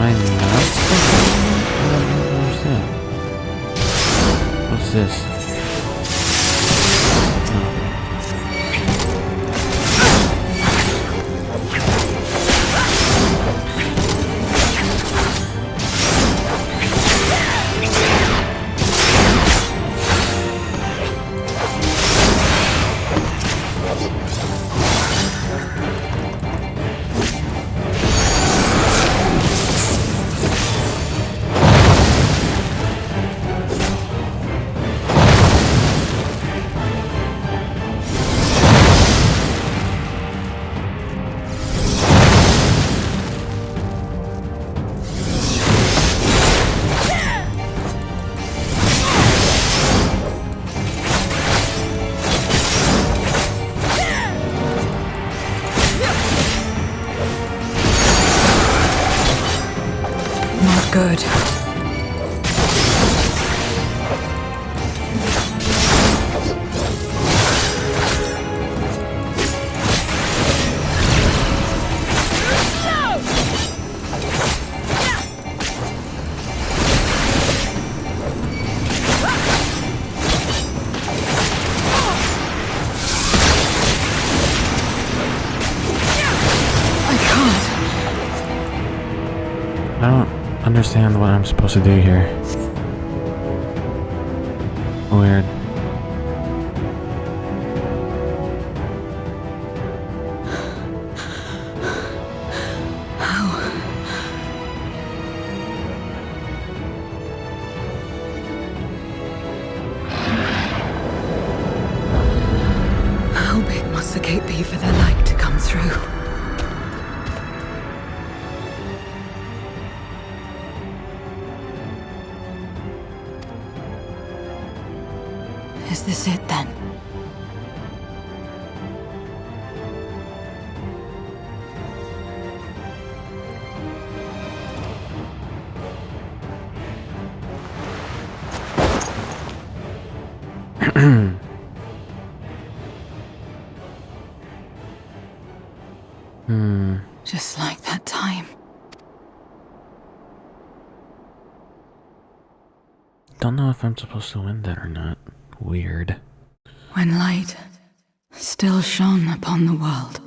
Am I not supposed to? I don't understand. What's this? Good. I don't understand what I'm supposed to do here. Weird. How big must the gate be for their light to come through? Is this it then? Just like that time. Don't know if I'm supposed to win that or not. Weird. When light still shone upon the world.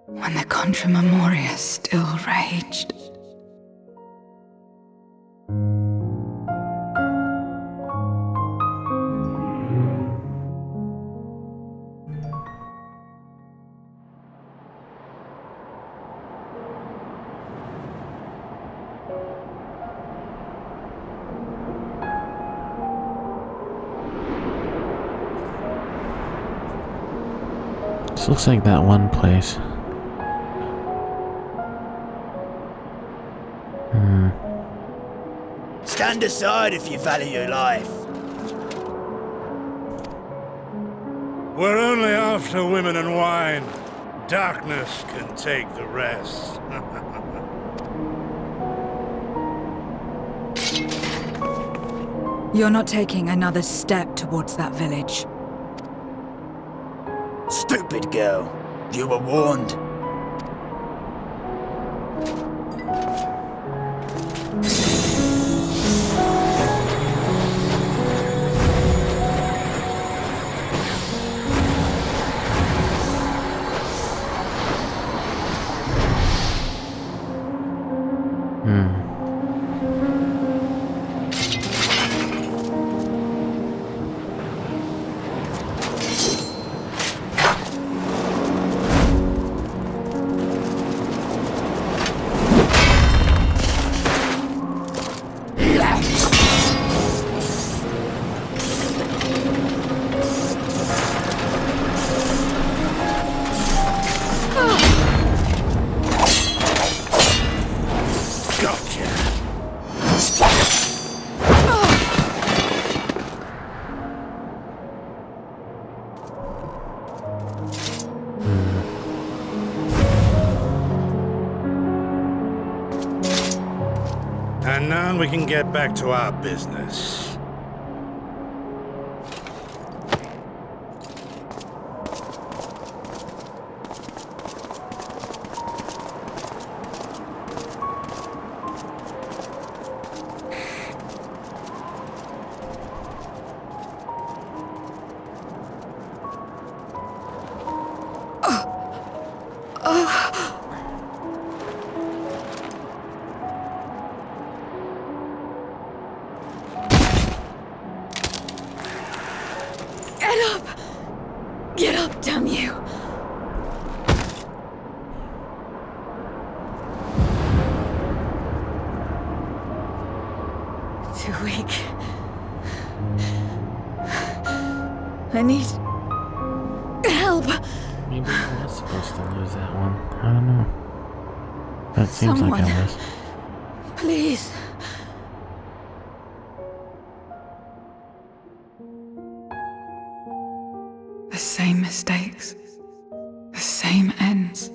When the Contra Memoria still raged. This looks like that one place. Stand aside if you value your life. We're only after women and wine. Darkness can take the rest. You're not taking another step towards that village. Stupid girl. You were warned. And now we can get back to our business. Get up! Get up, damn you! Too weak. I need help. Maybe I was supposed to lose that one. I don't know. That seems Someone. like I was. Please. The same mistakes. The same ends.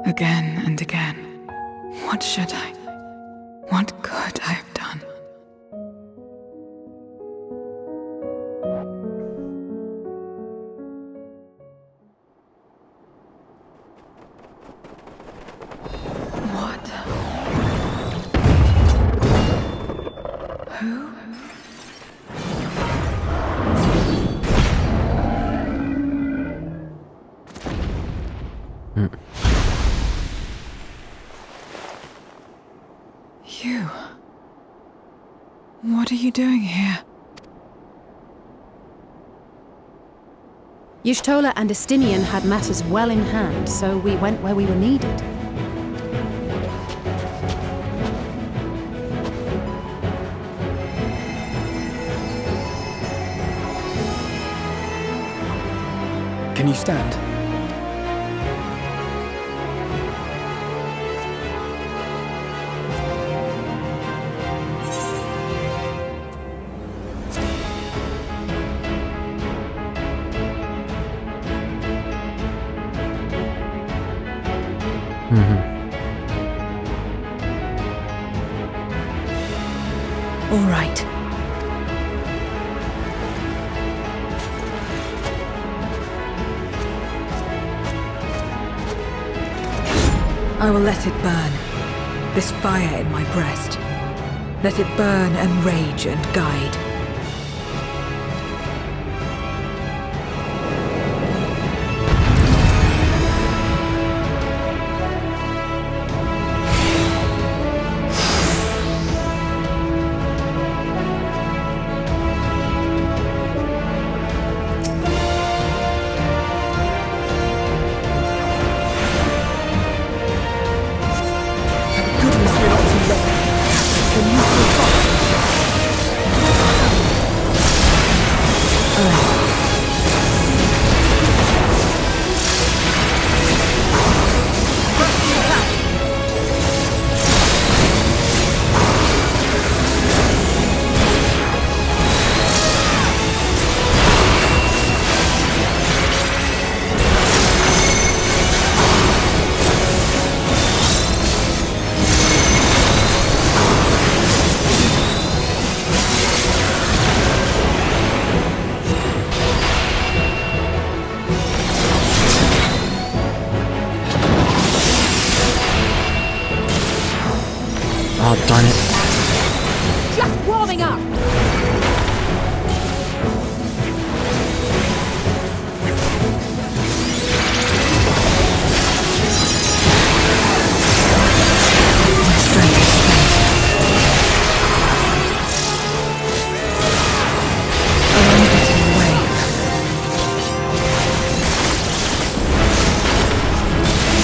Again and again. What should I? What could I have done? What? Who? You. What are you doing here? Y'shtola and Estinian had matters well in hand, so we went where we were needed. Can you stand? All right. I will let it burn. This fire in my breast. Let it burn and rage and guide. Oh, darn it. Just warming up! My strength is spent. I'll only get in the way.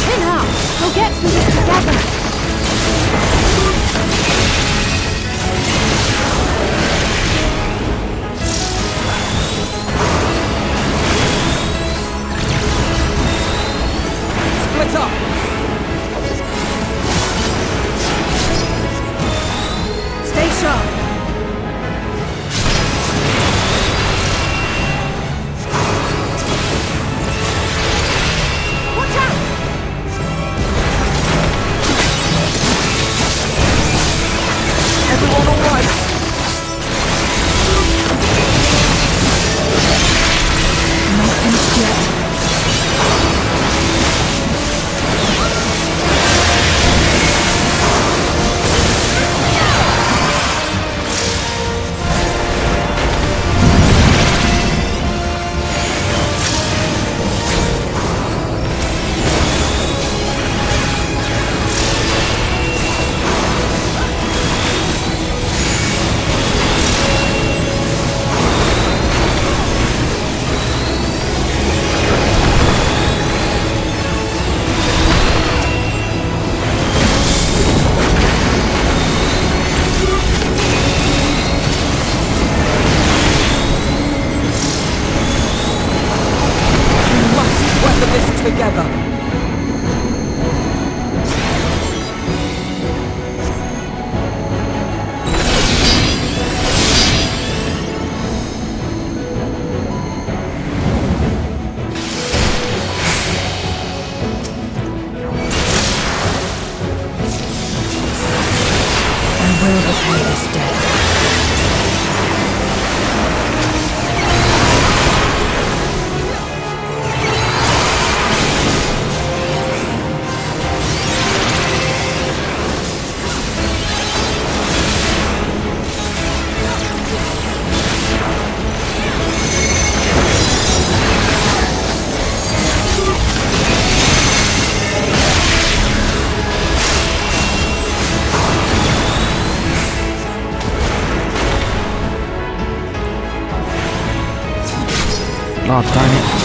Chin up! We'll get through this together! together. I will repay this debt. Oh, darn it.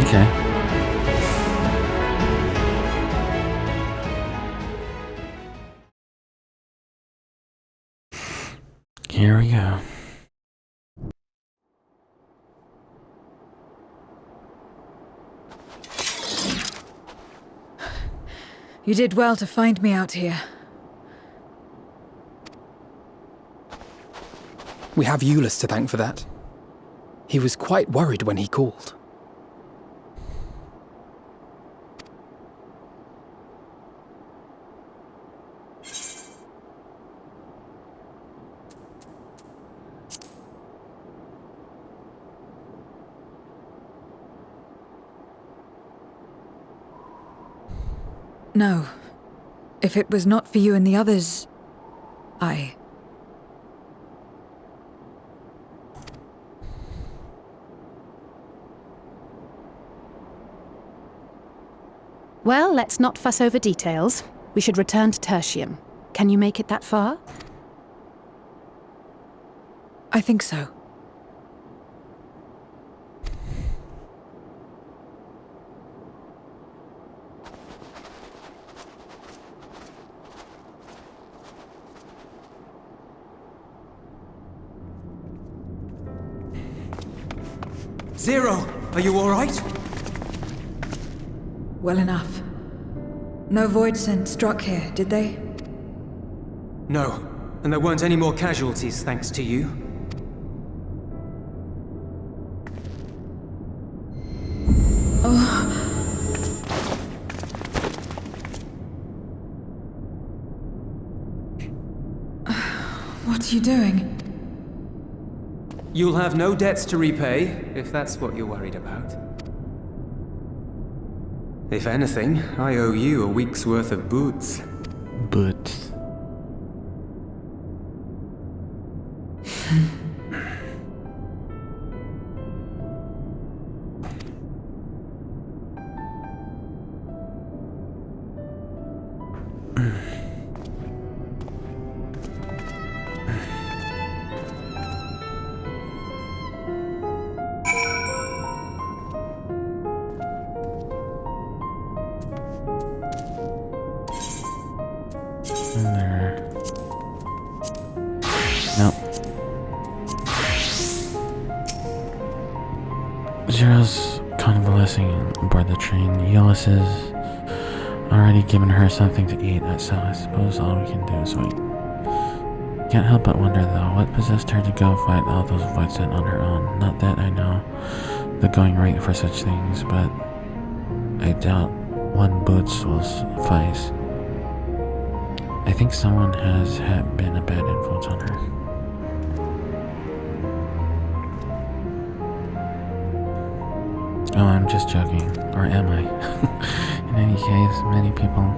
Okay. Here we go. You did well to find me out here. We have Euless to thank for that. He was quite worried when he called. No. If it was not for you and the others, Well, let's not fuss over details. We should return to Tertium. Can you make it that far? I think so. Zero, are you all right? Well enough. No void scent struck here, did they? No, and there weren't any more casualties thanks to you. What are you doing? You'll have no debts to repay, if that's what you're worried about. If anything, I owe you a week's worth of boots. Boots. There. Nope. Zero's convalescing aboard the train. Euless has already given her something to eat, so I suppose all we can do is wait. Can't help but wonder though, what possessed her to go fight all those voids on her own? Not that I know the going rate for such things, but I doubt one boots will suffice. I think someone has been a bad influence on her. Oh, I'm just joking. Or am I? In any case, many people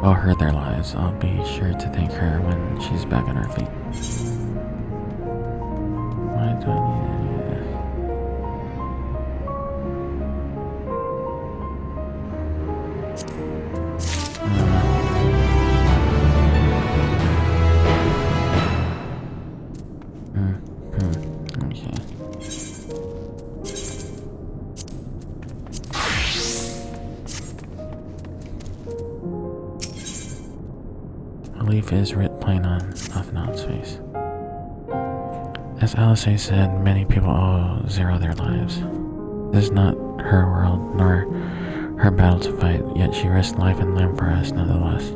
owe her their lives. I'll be sure to thank her when she's back on her feet. Why do I need any of this? Okay. Relief is writ plain on Athenon's face. As Alice said, many people owe Zero their lives. This is not her world, nor her battle to fight, yet she risked life and limb for us nonetheless.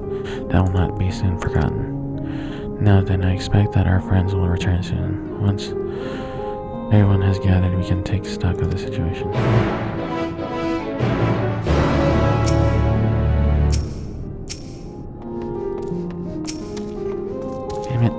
That will not be soon forgotten. Now then, I expect that our friends will return soon. Once everyone has gathered, we can take stock of the situation. Damn it.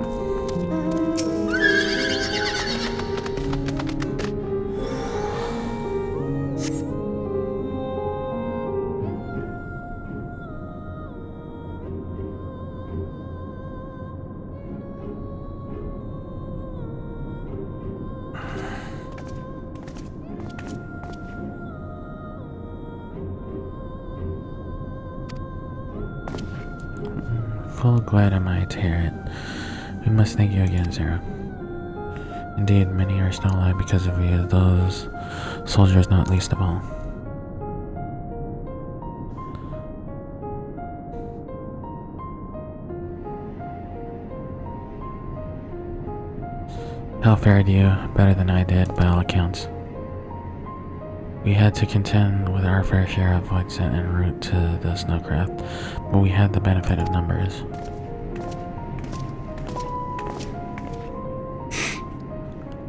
Full glad am I to hear it. We must thank you again, Zero. Indeed, many are still alive because of you, those soldiers not least of all. How fared you? Better than I did, by all accounts. We had to contend with our fair share of void scent en route to the snowcraft, but we had the benefit of numbers.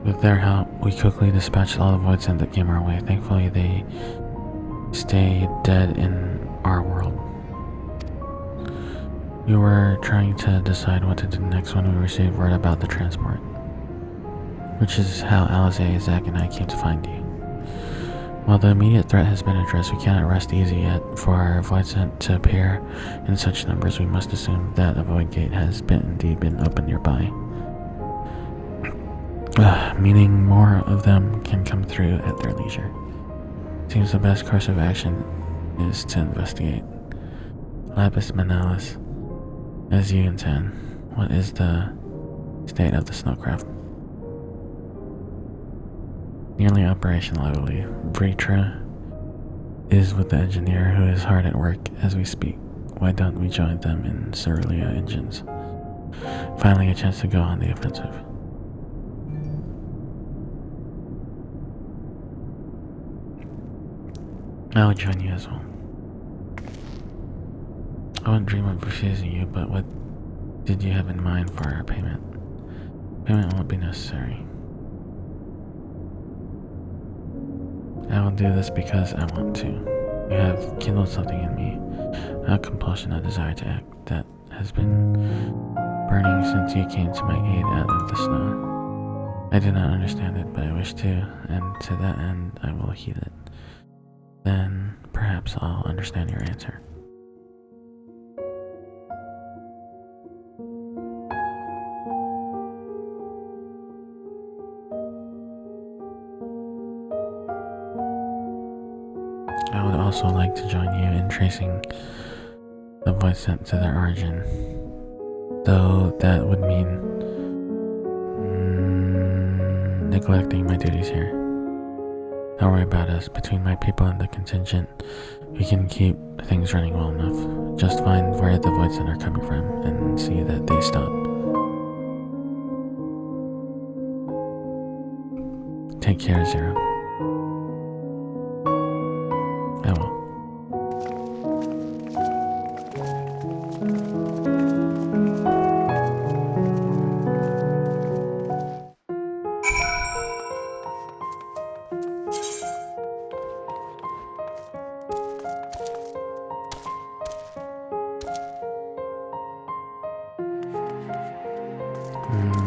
With their help, we quickly dispatched all the void scent that came our way. Thankfully, they stayed dead in our world. We were trying to decide what to do next when we received word about the transport, which is how Alize, Zach, and I came to find you. While the immediate threat has been addressed, we cannot rest easy yet. For our void scent to appear in such numbers, we must assume that a void gate has indeed been opened nearby. Meaning more of them can come through at their leisure. Seems the best course of action is to investigate. Lapis Manalis, as you intend, what is the state of the snowcraft? Nearly operational, I believe. Britra is with the engineer who is hard at work as we speak. Why don't we join them in Cerulean engines? Finally a chance to go on the offensive. I will join you as well. I wouldn't dream of refusing you, but what did you have in mind for our payment? Payment won't be necessary. I will do this because I want to. You have kindled something in me, a compulsion, a desire to act that has been burning since you came to my aid out of the snow. I do not understand it, but I wish to, and to that end I will heed it. Then perhaps I'll understand your answer. I would also like to join you in tracing the void scent to their origin, though that would mean neglecting my duties here. Don't worry about us. Between my people and the contingent, we can keep things running well enough. Just find where the void scent are coming from and see that they stop. Take care, Zero. I will.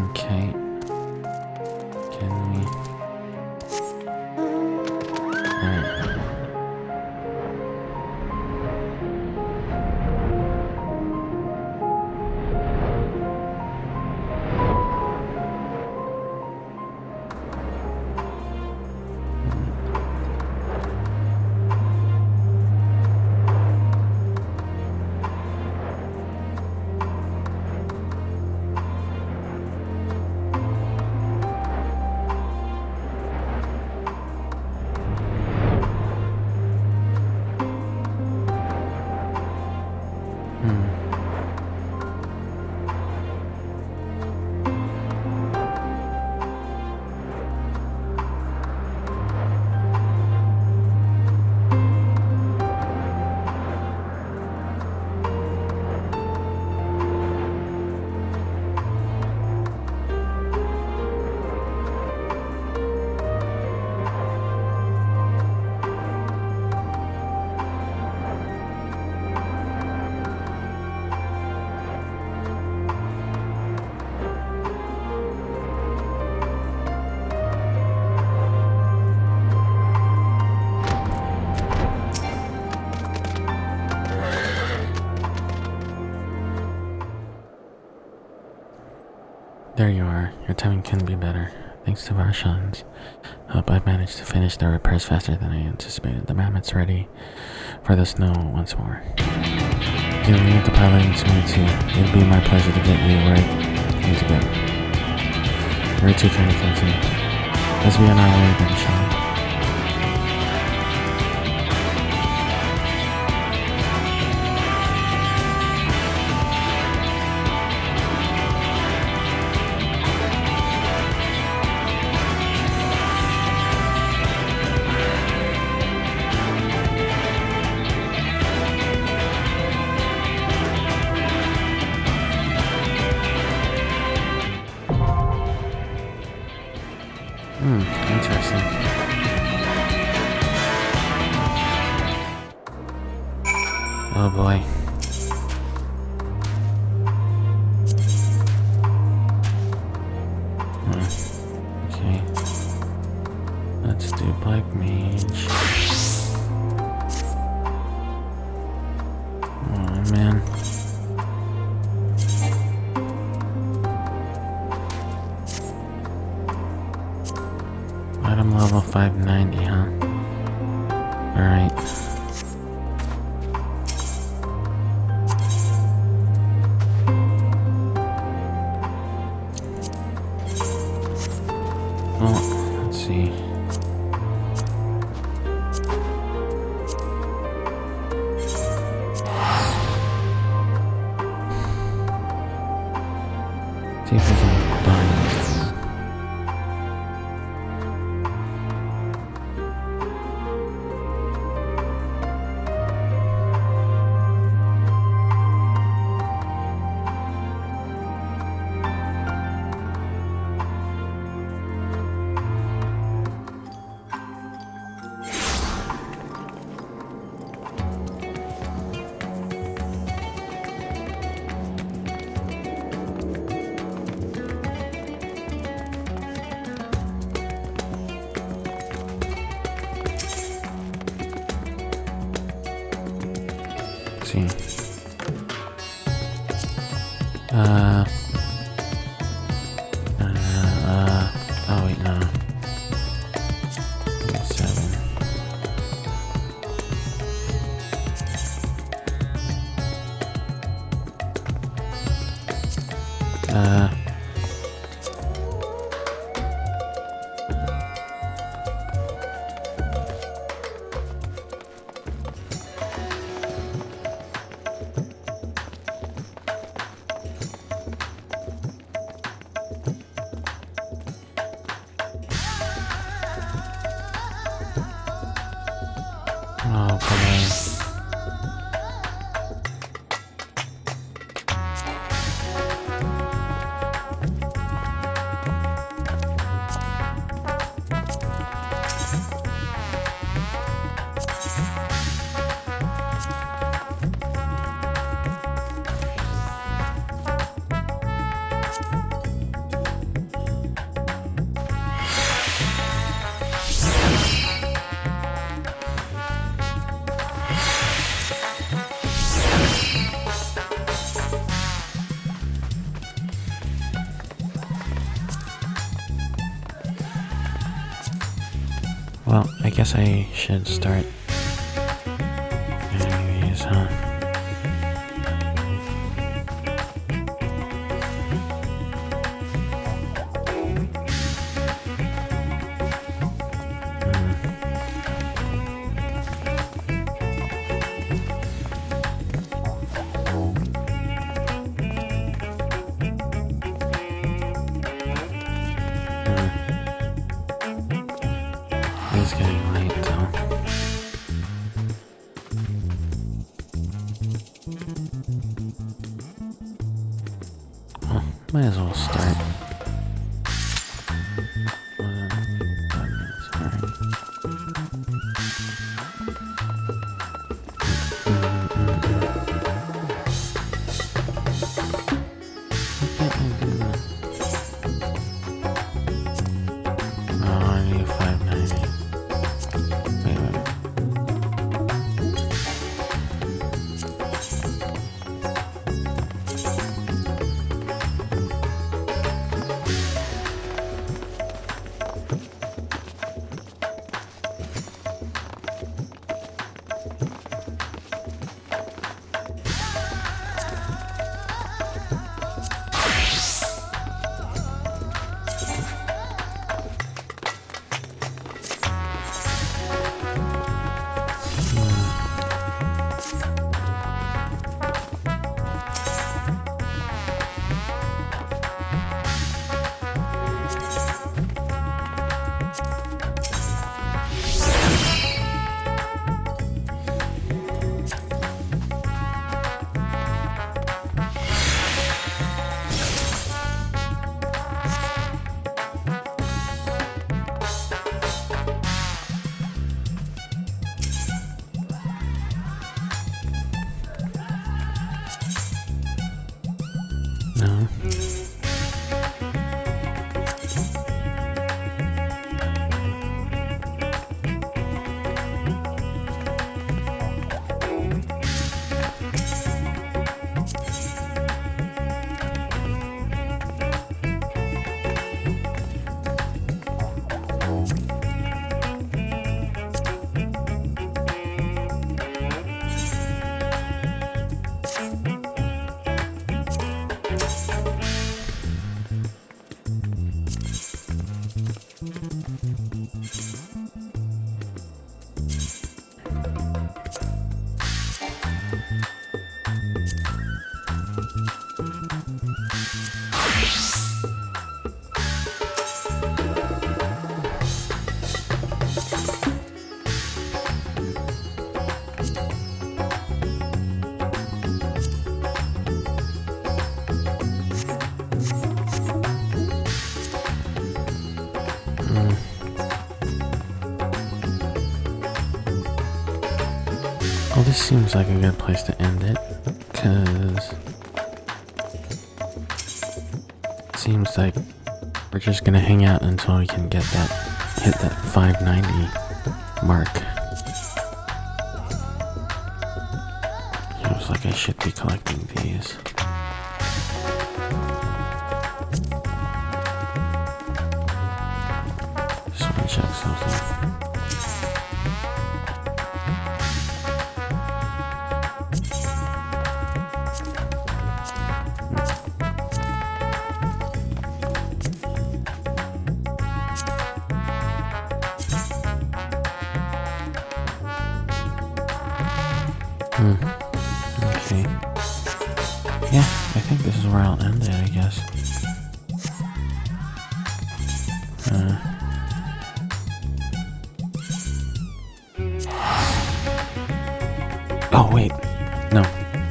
Okay. Can we? Alright. There you are. Your timing couldn't be better. Thanks to Varshan's help, I managed to finish the repairs faster than I anticipated. The mammoth's ready for the snow once more. You'll need the piloting to me too. It'd be my pleasure to get you where I need to go. You're too kind, thank you. Let's be on our way then, shall we? Oh boy. Okay. Let's do Black Mage. Oh man. Item level 590, huh? Alright. Well, let's see. See if we can bind this. See. Oh wait, no. Okay, 7. Oh, boy. Well, I guess I should start doing these, huh? It's getting late though. Well, might as well start. 5 minutes, alright. Why can't I do that? Oh, I need 590. Wait. this seems like a good place to end it, because it seems like we're just gonna hang out until we can hit that 590 mark. Feels like I should be collecting these. Just wanna check something. Okay. Yeah, I think this is where I'll end it, I guess. Oh, wait. No.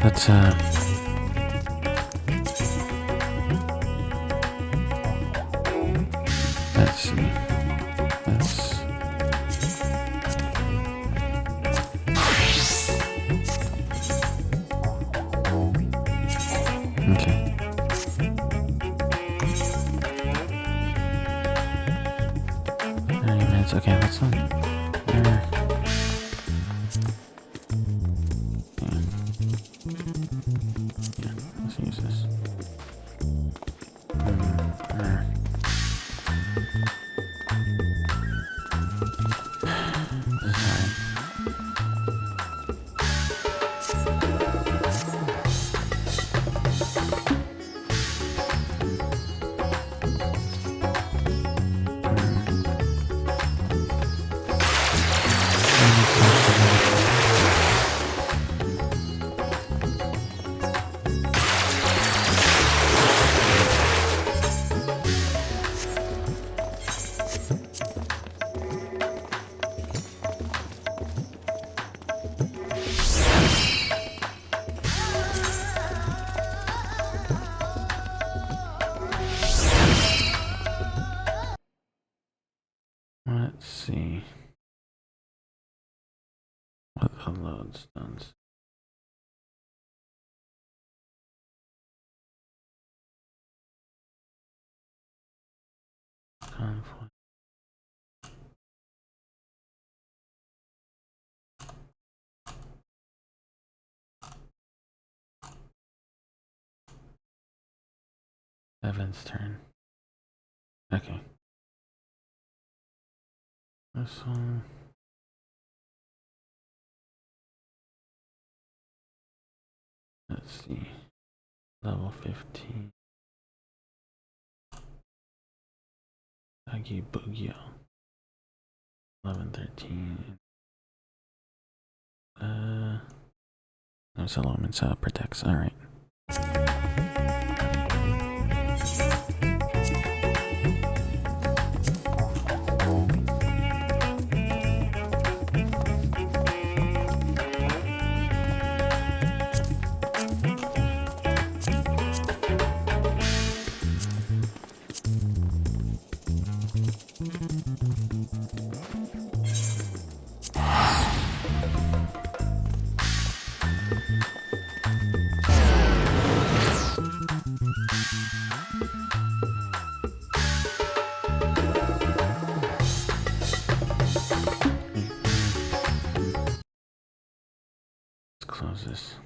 That's, let's see. That's... Okay. 30 minutes. Okay, that's not... Yeah, let's use this. Let's see what the load's done. Conflict. Evan's turn. Okay. This one. Let's see. Level 15. Agi Bugyo. 11, 13. Those elements protects. Alright. Close this.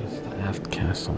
It's the aft castle.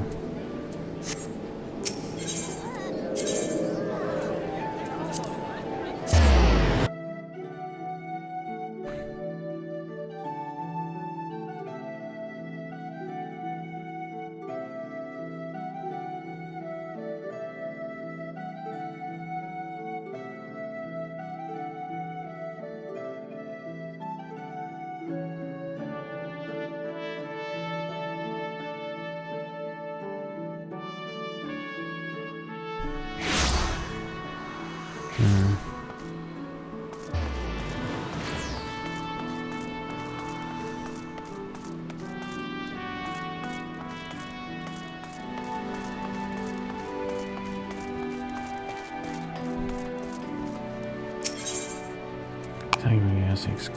seeks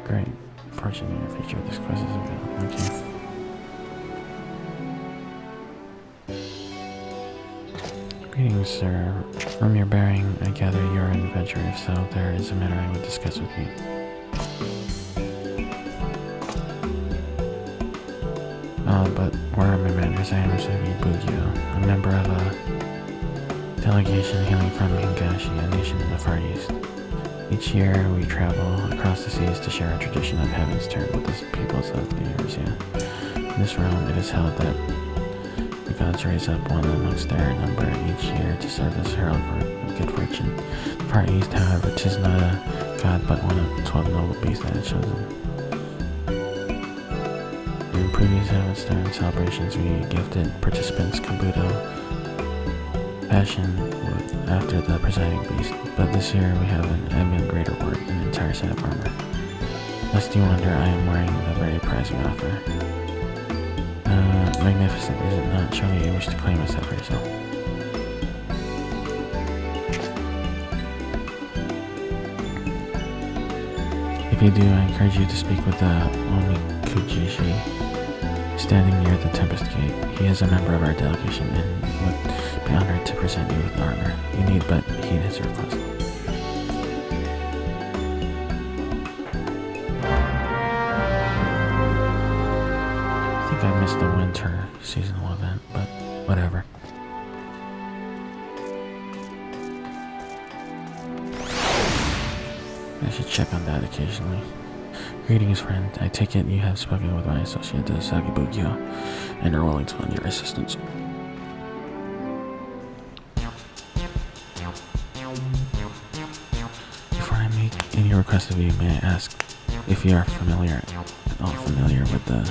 great fortune in your future. This quest is available. Okay. Greetings, sir. From your bearing, I gather you're an adventurer. If so, there is a matter I would discuss with you. But where are my manners? I am Sugi Bugyo, a member of a delegation hailing from Hingashi, a nation in the Far East. Each year, we travel across the seas to share our tradition of Heaven's Turn with the peoples of the Eurasia. In this realm, it is held that the gods raise up one amongst their number each year to serve as herald of good fortune. The Far East, however, 'tis not a god but one of the 12 noble beasts that is chosen. In previous Heaven's Turn celebrations, we gifted participants Kabuto passion after the presiding beast, but this year we have an even greater reward, an entire set of armor. Lest you wonder, I am wearing the very prize we offer. Magnificent, is it not? Surely you wish to claim a set for yourself. If you do, I encourage you to speak with the Omikujishi, standing near the Tempest Gate. He is a member of our delegation and would be honored to present you with armor. You need but heed his request. I think I missed the winter seasonal event, but whatever. I should check on that occasionally. Greetings, friend. I take it you have spoken with my associate, Sagi Bugyo, and are willing to lend your assistance. Before I make any request of you, may I ask if you are at all familiar with the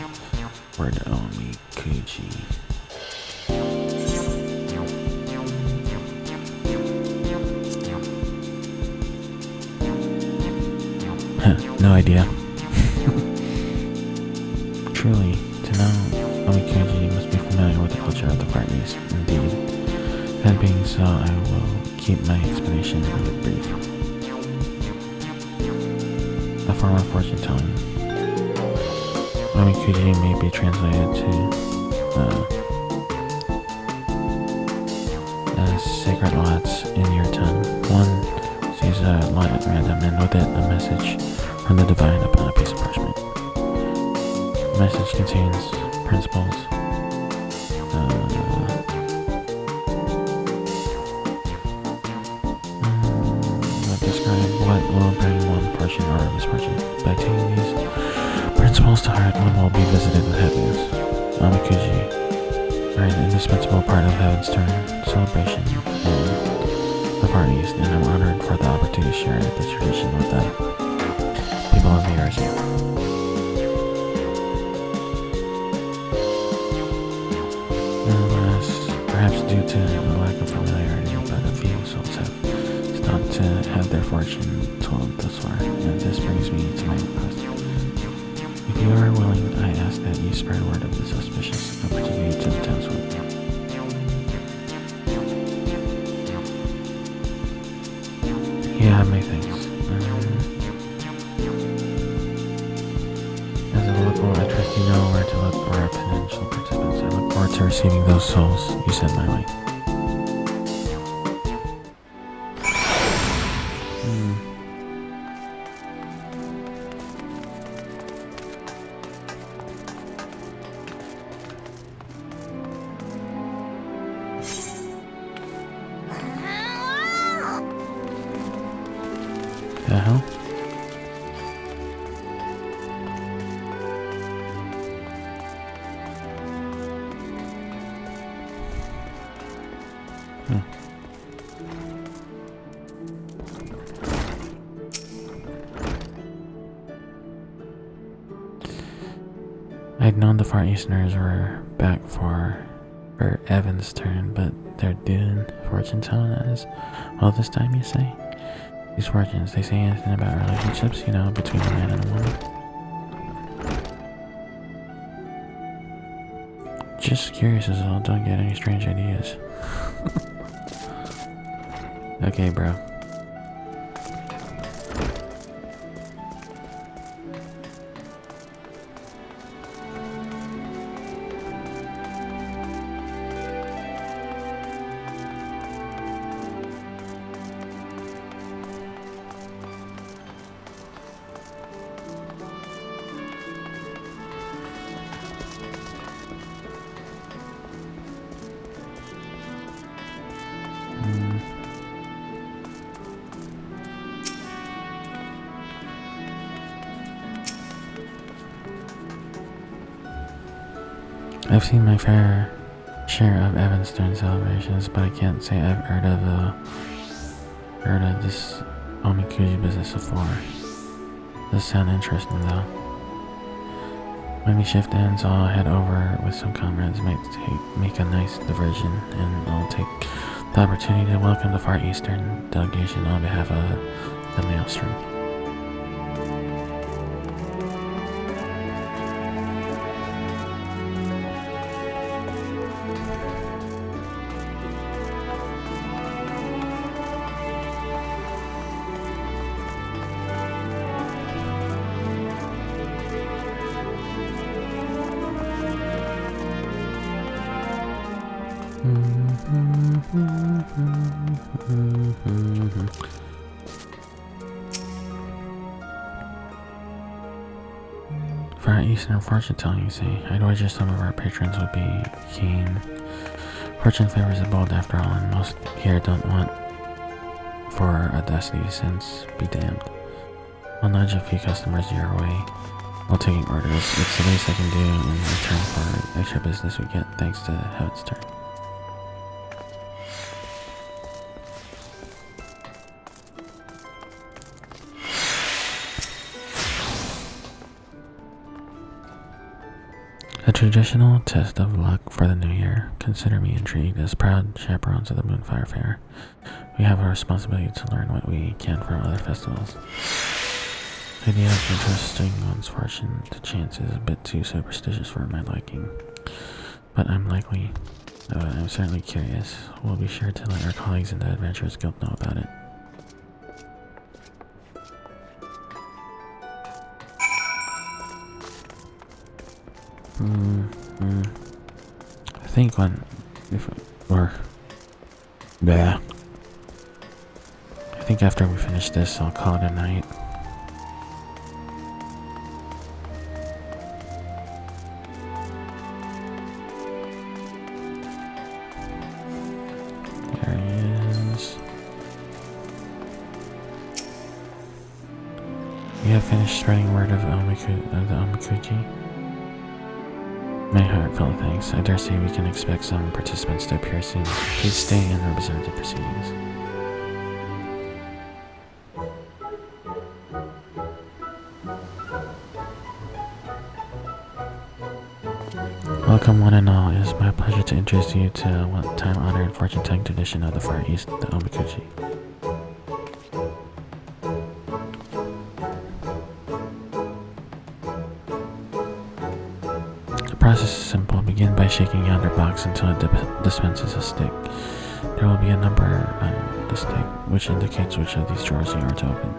word Omikuji? No idea. Truly, to know Omikuji, you must be familiar with the culture of the Far East. Indeed. That being so, I will keep my explanation brief. A form of fortune telling. Omikuji may be translated to sacred lots in your tongue. One sees a lot at random, and with it a message from the divine upon a piece of parchment. The message contains principles that describe what will bring one fortune or misfortune. By taking these principles to heart, one will be visited with happiness. Omikuji are an indispensable part of Heaven's Turn celebration in the Far East, and I'm honored for the opportunity to share this tradition with the people of the Eurasia. Perhaps due to a lack of familiarity, but a few souls have stopped to have their fortune told thus far, and this brings me to my request. If you are willing, I ask that you spread word of this auspicious opportunity to the townsfolk. Yeah, my thanks. As a local, I trust you know where to look for our potential participants. I look forward to receiving those souls you send my way. The hell? I'd known the Far Easterners were back for Evan's turn, but they're doing fortune telling us all this time, you say? These fortunes, they say anything about relationships, you know, between a man and a woman? Just curious as well, don't get any strange ideas. Okay, bro. I've seen my fair share of Evanstone celebrations, but I can't say I've heard of this Omikuji business before. Does sound interesting though. When the shift ends, I'll head over with some comrades, make a nice diversion, and I'll take the opportunity to welcome the Far Eastern delegation on behalf of the Maelstrom. Far Eastern fortune telling, you say. I'd wager some of our patrons would be keen. Fortune favors the bold after all, and most here don't want for audacity since be damned. I'll nudge a few customers your way while taking orders. It's the least I can do in return for extra business we get thanks to how it's turned. A traditional test of luck for the new year. Consider me intrigued. As proud chaperones of the Moonfire Fair, we have a responsibility to learn what we can from other festivals. The idea of entrusting one's fortune to chance is a bit too superstitious for my liking, but I'm certainly curious. We'll be sure to let our colleagues in the Adventurers Guild know about it. I think I think after we finish this, I'll call it a night. There he is. We have finished spreading word of the Omikuji. My heartfelt thanks. I dare say we can expect some participants to appear soon. Please stay and observe the proceedings. Welcome one and all. It is my pleasure to introduce you to one time-honored fortune-telling tradition of the Far East, the Omikuji. The process is simple. Begin by shaking yonder box until it dispenses a stick. There will be a number on the stick, which indicates which of these drawers you are to open.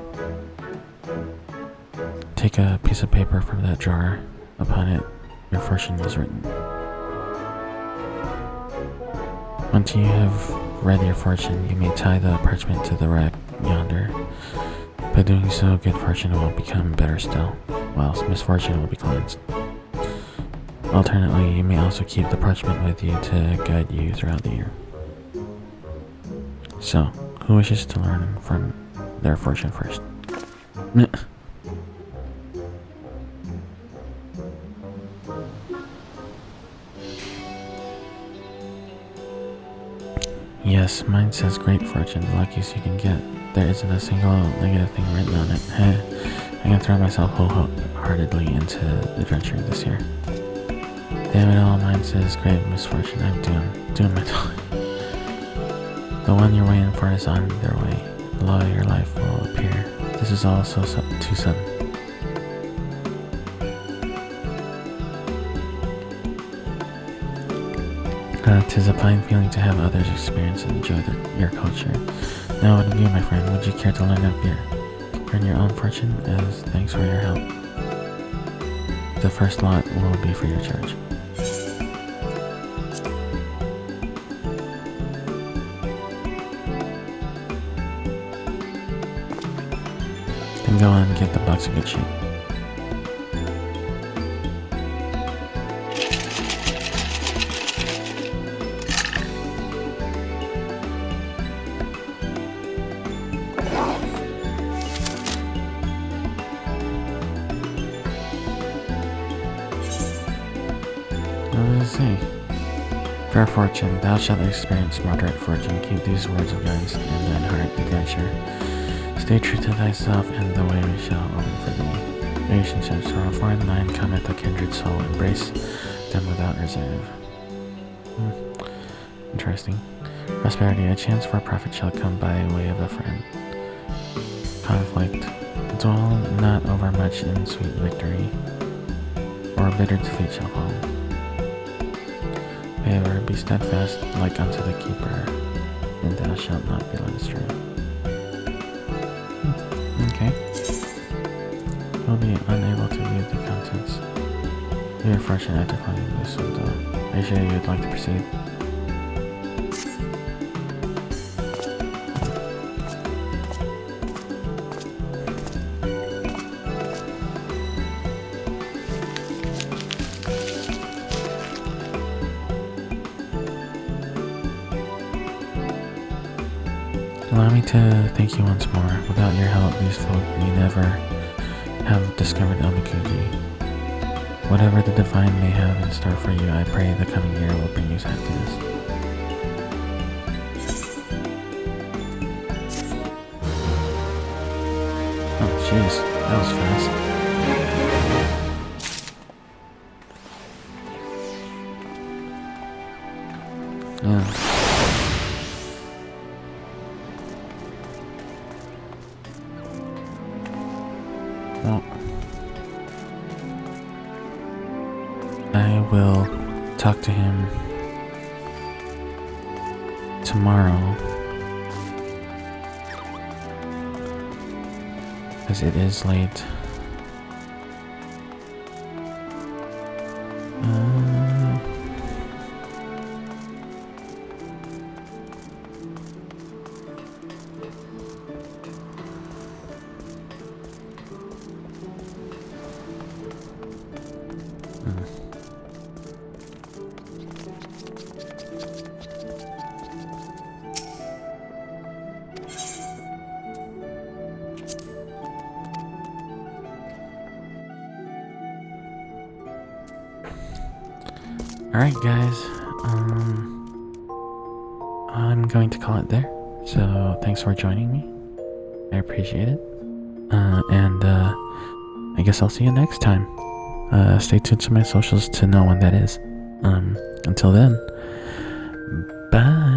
Take a piece of paper from that drawer. Upon it, your fortune is written. Once you have read your fortune, you may tie the parchment to the rack yonder. By doing so, good fortune will become better still, whilst misfortune will be cleansed. Alternately, you may also keep the parchment with you to guide you throughout the year. So, who wishes to learn from their fortune first? Yes, mine says great fortune, the luckiest you can get. There isn't a single negative thing written on it. I can throw myself wholeheartedly into the adventure this year. Damn it all, mine says grave misfortune. I'm doing my time. The one you're waiting for is on their way. The law of your life will appear. This is all so too sudden. Tis a fine feeling to have others experience and enjoy your culture. Now, what of you, my friend? Would you care to learn your own fortune as thanks for your help? The first lot will be for your charge. Then go on and get the box in good shape. I was saying, Fair fortune, thou shalt experience moderate fortune. Keep these words of guidance in thine heart, adventure. Stay true to thyself, and the way shall open for thee. Relationships, for a foreign mind cometh a kindred soul. Embrace them without reserve. Interesting. Prosperity, a chance for profit shall come by way of a friend. Conflict, dwell not overmuch in sweet victory, or bitter defeat shall fall. Favor, be steadfast like unto the keeper, and thou shalt not be led astray. Okay. You'll be unable to view the contents. You are fortunate to find this window. Are you sure you would like to proceed? Allow me to thank you once more. Without your help, these folk may never have discovered Omikuji. Whatever the Divine may have in store for you, I pray the coming year will bring you happiness. Oh, jeez. That was fast. Yeah. Well, I will talk to him tomorrow, as it is late. Alright guys, I'm going to call it there, so thanks for joining me, I appreciate it, and I guess I'll see you next time. Stay tuned to my socials to know when that is. Until then, bye!